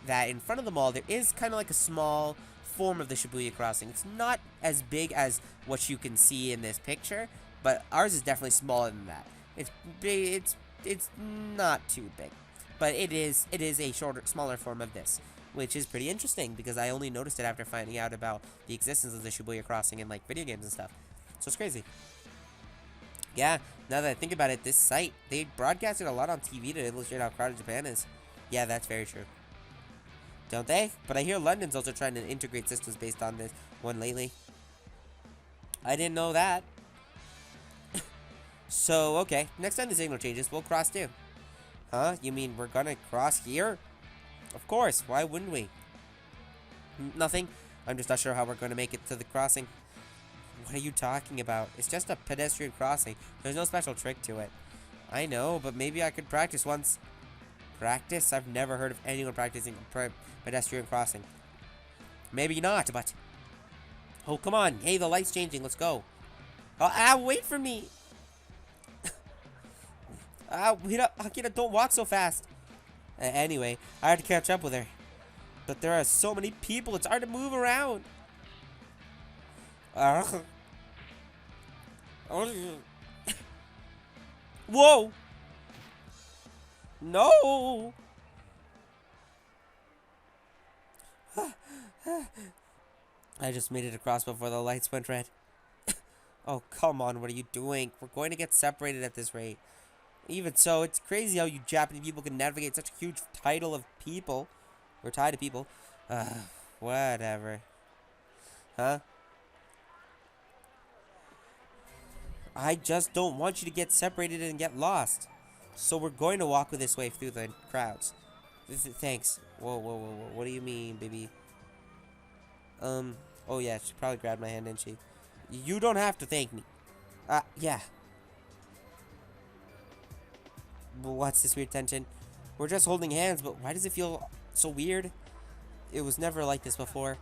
that in front of the mall there is kind of like a small form of the Shibuya crossing. It's not as big as what you can see in this picture, but ours is definitely smaller than that. It's big. It's not too big, but it is a smaller form of this, which is pretty interesting because I only noticed it after finding out about the existence of the Shibuya crossing in like video games and stuff. So it's crazy. Yeah, now that I think about it, this site, they broadcast it a lot on TV to illustrate how crowded Japan is. Yeah, that's very true. Don't they? But I hear London's also trying to integrate systems based on this one lately. I didn't know that. So, okay. Next time the signal changes, we'll cross too. Huh? You mean we're gonna cross here? Of course. Why wouldn't we? Nothing. I'm just not sure how we're gonna make it to the crossing. What are you talking about? It's just a pedestrian crossing. There's no special trick to it. I know, but maybe I could practice once. Practice? I've never heard of anyone practicing a pedestrian crossing. Maybe not, but... Oh, come on. Hey, the light's changing. Let's go. Oh, wait for me. Akira, don't walk so fast. Anyway, I had to catch up with her. But there are so many people, it's hard to move around. Whoa! No! I just made it across before the lights went red. Oh, come on, what are you doing? We're going to get separated at this rate. Even so, it's crazy how you Japanese people can navigate such a huge tidal of people. Or tide of people. Whatever. Huh? I just don't want you to get separated and get lost. So we're going to walk this way through the crowds. Thanks. Whoa, whoa, whoa, whoa. What do you mean, baby? Oh yeah, she probably grabbed my hand, didn't she? You don't have to thank me. Yeah. What's this weird tension? We're just holding hands, but why does it feel so weird? It was never like this before.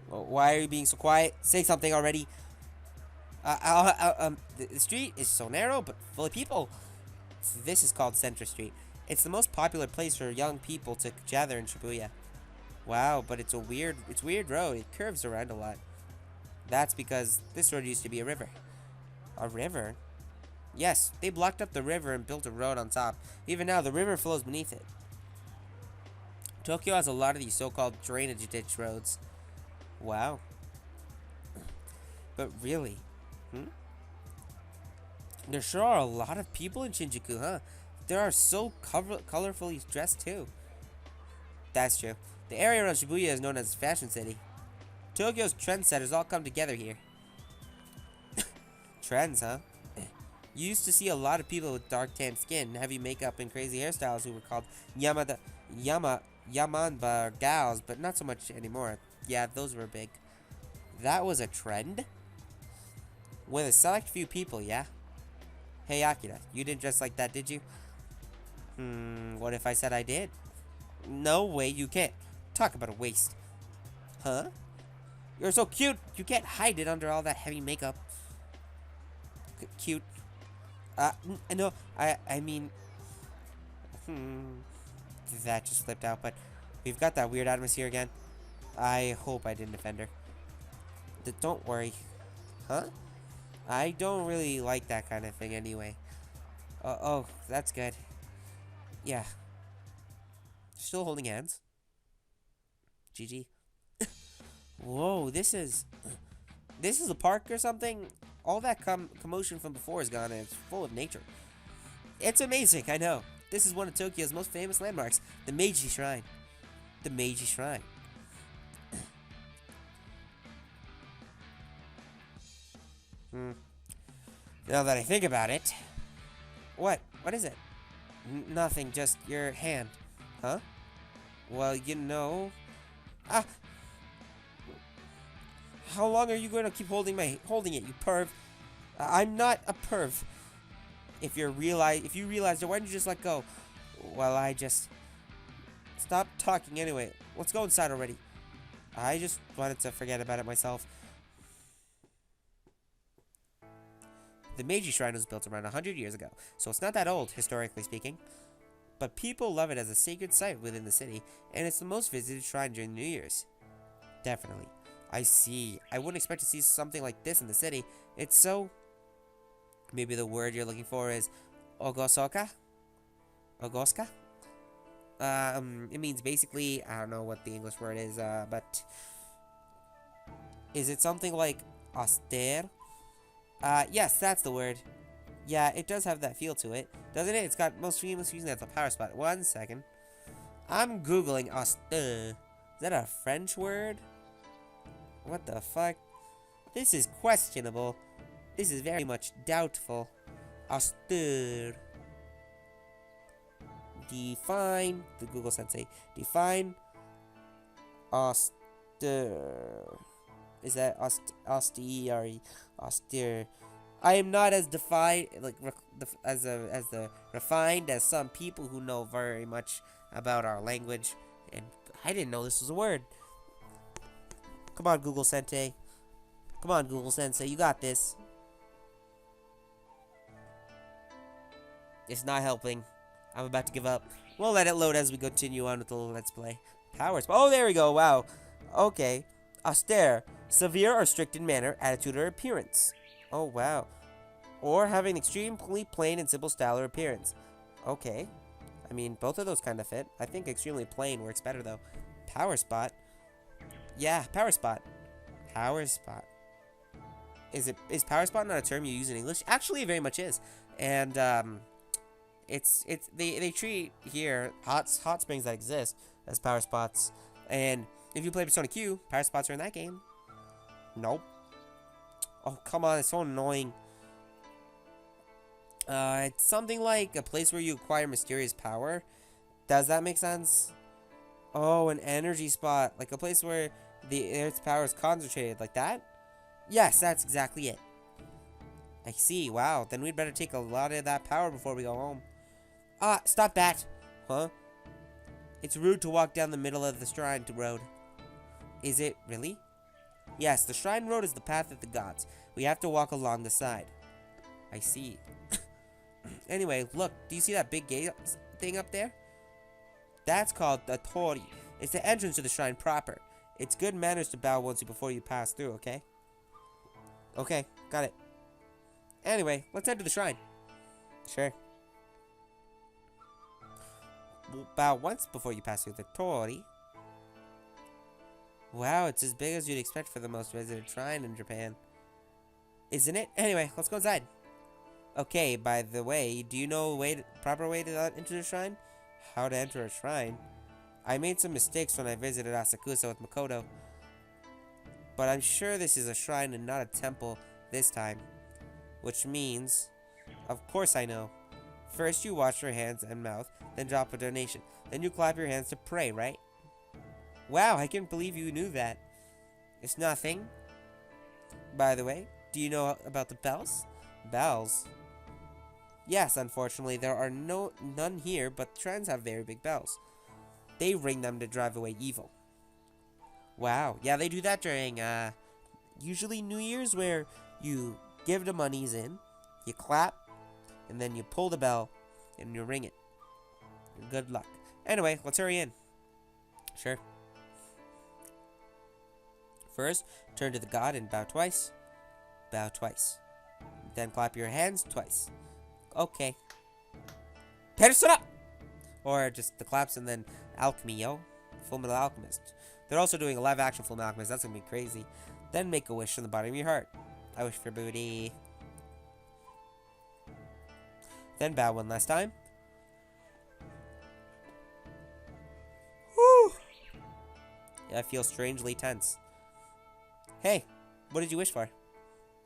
Why are you being so quiet? Say something already. The street is so narrow, but full of people. This is called Center Street. It's the most popular place for young people to gather in Shibuya. Wow, but it's a weird road. It curves around a lot. That's because this road used to be a river. A river? Yes, they blocked up the river and built a road on top. Even now, the river flows beneath it. Tokyo has a lot of these so-called drainage ditch roads. Wow. But really, there sure are a lot of people in Shinjuku, huh? They are so colorfully dressed too. That's true. The area around Shibuya is known as Fashion City. Tokyo's trendsetters all come together here. Trends, huh? You used to see a lot of people with dark tan skin, heavy makeup, and crazy hairstyles who were called Yamanba gals, but not so much anymore. Yeah, those were big. That was a trend? With a select few people, yeah? Hey, Akira, you didn't dress like that, did you? What if I said I did? No way, you can't. Talk about a waste. Huh? You're so cute, you can't hide it under all that heavy makeup. Cute. No, I mean... That just slipped out, but we've got that weird atmosphere again. I hope I didn't offend her. Don't worry. Huh? I don't really like that kind of thing anyway. Oh, that's good. Yeah. Still holding hands. GG. Whoa, this is a park or something? All that commotion from before is gone and it's full of nature. It's amazing, I know. This is one of Tokyo's most famous landmarks, the Meiji Shrine. The Meiji Shrine. Now that I think about it. What? What is it? Nothing, just your hand. Huh? Well, you know... How long are you going to keep holding it, you perv? I'm not a perv. If you realize it, why don't you just let go? Well, I just... Stop talking anyway. Let's go inside already. I just wanted to forget about it myself. The Meiji Shrine was built around 100 years ago, so it's not that old, historically speaking. But people love it as a sacred site within the city, and it's the most visited shrine during New Year's. Definitely. I see. I wouldn't expect to see something like this in the city. It's so... Maybe the word you're looking for is Ogosoka? Ogoska? It means basically, I don't know what the English word is, but... Is it something like austere? Yes, that's the word. Yeah, it does have that feel to it, doesn't it? It's got most famous using that as a power spot. 1 second. I'm Googling austere. Is that a French word? What the fuck? This is questionable. This is very much doubtful. Austere. Define the Google Sensei. Define austere. Is that austere? Austere. I am not as defined, like as the refined as some people who know very much about our language, and I didn't know this was a word. Come on, Google Sensei. Come on, Google Sensei, you got this. It's not helping. I'm about to give up. We'll let it load as we continue on with the Let's Play. Powers. Oh, there we go. Wow. Okay. Austere. Severe or strict in manner, attitude, or appearance. Oh, wow. Or having extremely plain and simple style or appearance. Okay. I mean, both of those kind of fit. I think extremely plain works better, though. Power spot. Yeah, power spot. Power spot. Is power spot not a term you use in English? Actually, it very much is. And, they treat here hot springs that exist as power spots, and if you play Persona Q, power spots are in that game. Nope. Oh, come on, it's so annoying. It's something like a place where you acquire mysterious power. Does that make sense? Oh, an energy spot, like a place where the Earth's power is concentrated, like that. Yes, that's exactly it. I see. Wow, then we'd better take a lot of that power before we go home. Ah, stop that. Huh? It's rude to walk down the middle of the shrine road. Is it really? Yes, the shrine road is the path of the gods. We have to walk along the side. I see. Anyway, look, do you see that big gate thing up there? That's called the Tori. It's the entrance to the shrine proper. It's good manners to bow once before you pass through, okay? Okay, got it. Anyway, let's head to the shrine. Sure. Bow once before you pass through the Tori. Wow, it's as big as you'd expect for the most visited shrine in Japan. Isn't it? Anyway, let's go inside. Okay, by the way, do you know a proper way to enter the shrine? How to enter a shrine? I made some mistakes when I visited Asakusa with Makoto. But I'm sure this is a shrine and not a temple this time. Which means, of course I know. First you wash your hands and mouth, then drop a donation. Then you clap your hands to pray, right? Wow, I can't believe you knew that. It's nothing. By the way, do you know about the bells? Bells? Yes, unfortunately, there are none here, but shrines have very big bells. They ring them to drive away evil. Wow, yeah, they do that during, usually New Year's, where you give the monies in, you clap, and then you pull the bell, and you ring it. Good luck. Anyway, let's hurry in. Sure. First, turn to the god and bow twice. Bow twice. Then clap your hands twice. Okay. Persona! Or just the claps and then alchemy, yo. Full Metal Alchemist. They're also doing a live action Full Metal Alchemist. That's gonna be crazy. Then make a wish from the bottom of your heart. I wish for booty. Then bow one last time. Whew. Yeah, I feel strangely tense. Hey, what did you wish for?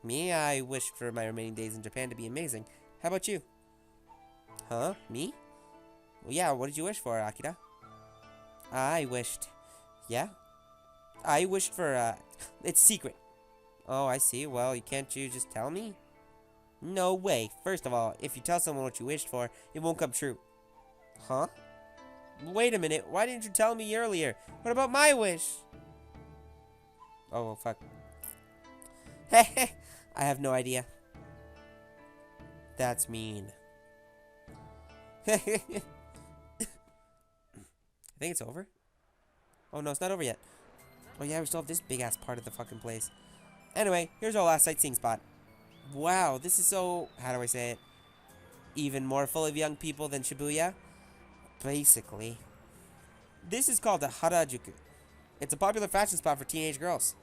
Me? I wished for my remaining days in Japan to be amazing. How about you? Huh? Me? Well, yeah, what did you wish for, Akira? I wished. Yeah? I wished for, it's secret. Oh, I see. Well, can't you just tell me? No way. First of all, if you tell someone what you wished for, it won't come true. Huh? Wait a minute. Why didn't you tell me earlier? What about my wish? Oh, well, fuck. Heh. I have no idea. That's mean. I think it's over. Oh, no, it's not over yet. Oh, yeah, we still have this big-ass part of the fucking place. Anyway, here's our last sightseeing spot. Wow, this is so... How do I say it? Even more full of young people than Shibuya? Basically. This is called the Harajuku. It's a popular fashion spot for teenage girls.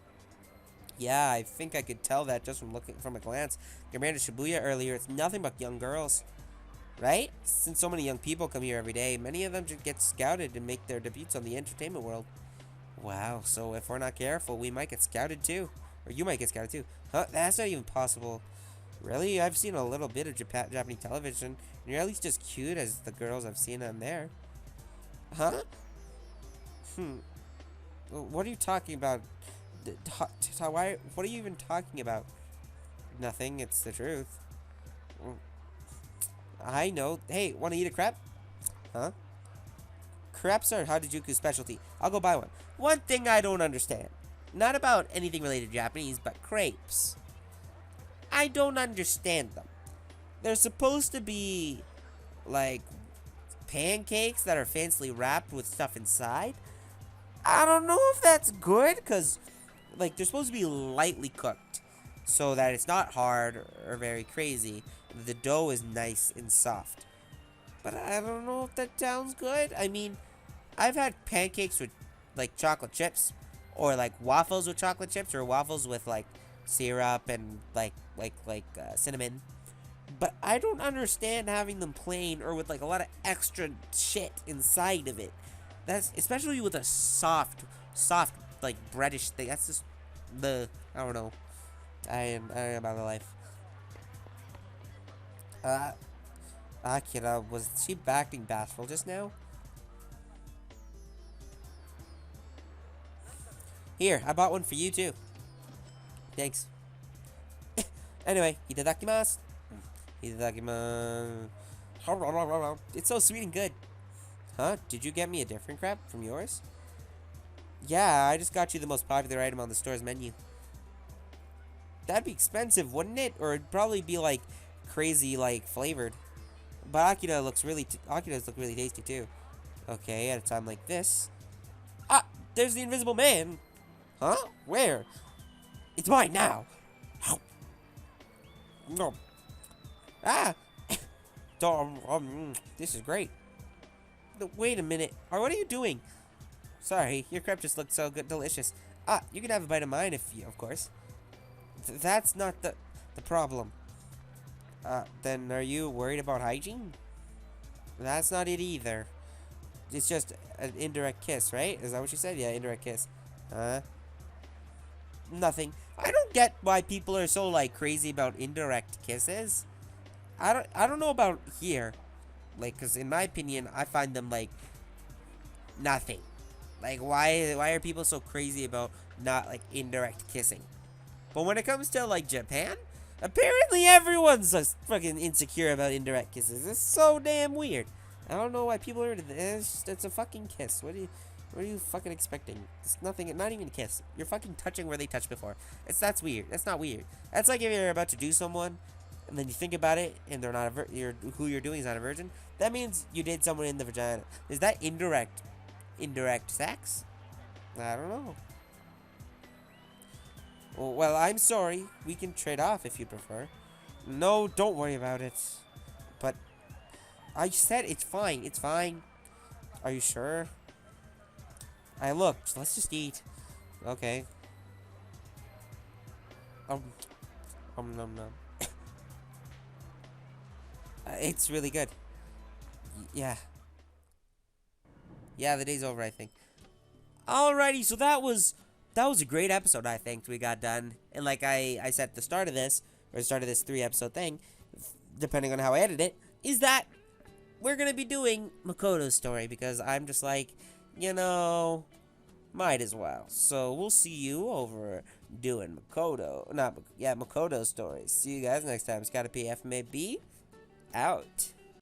Yeah, I think I could tell that just from looking from a glance. Compared to Shibuya earlier, it's nothing but young girls. Right? Since so many young people come here every day, many of them just get scouted and make their debuts on the entertainment world. Wow, so if we're not careful, we might get scouted too. Or you might get scouted too. Huh? That's not even possible. Really? I've seen a little bit of Japanese television. And you're at least as cute as the girls I've seen on there. Huh? What are you talking about? Why? What are you even talking about? Nothing. It's the truth. I know. Hey, want to eat a crepe? Huh? Crepes are Harajuku's specialty. I'll go buy one. One thing I don't understand. Not about anything related to Japanese, but crepes. I don't understand them. They're supposed to be, like, pancakes that are fancily wrapped with stuff inside. I don't know if that's good, because, like, they're supposed to be lightly cooked. So that it's not hard or very crazy. The dough is nice and soft. But I don't know if that sounds good. I mean, I've had pancakes with, like, chocolate chips. Or, like, waffles with chocolate chips. Or waffles with, like, syrup and, like cinnamon. But I don't understand having them plain or with, like, a lot of extra shit inside of it. That's, especially with a soft, like, breadish thing. That's just I don't know. I am out of life. Akira, was she acting bashful just now? Here, I bought one for you too. Thanks. Anyway, itadakimasu. Itadakimasu. It's so sweet and good. Huh? Did you get me a different crap from yours? Yeah, I just got you the most popular item on the store's menu. That'd be expensive, wouldn't it? Or it'd probably be like crazy, like flavored. But Akira's look really tasty too. Okay, at a time like this. Ah, there's the invisible man. Huh? Where? It's mine now. No. Ah. This is great. Wait a minute. What are you doing? Sorry, your crepe just looked so good, delicious. Ah, you can have a bite of mine if you, of course. That's not the problem. Then are you worried about hygiene? That's not it either. It's just an indirect kiss, right? Is that what you said? Yeah, indirect kiss. Nothing. I don't get why people are so, like, crazy about indirect kisses. I don't know about here. Like, because in my opinion, I find them, like, nothing. Like, why are people so crazy about not, like, indirect kissing? But when it comes to, like, Japan, apparently everyone's just fucking insecure about indirect kisses. It's so damn weird. I don't know why people are into this. It's a fucking kiss. What are you fucking expecting? It's nothing, not even a kiss. You're fucking touching where they touched before. That's weird. That's not weird. That's like if you're about to do someone, and then you think about it, and they're not who you're doing is not a virgin. That means you did someone in the vagina. Is that indirect sex? I don't know. Well, I'm sorry. We can trade off if you prefer. No, don't worry about it. But I said it's fine. It's fine. Are you sure? I looked. Let's just eat. Okay. Nom. It's really good. Yeah. Yeah, the day's over, I think. Alrighty, so that was a great episode, I think, we got done. And like I said at the start of this, or the start of this 3-episode thing, depending on how I edit it, is that we're going to be doing Makoto's story, because I'm just like, you know, might as well. So we'll see you over doing Makoto's story. See you guys next time. It's gotta be FMAB out.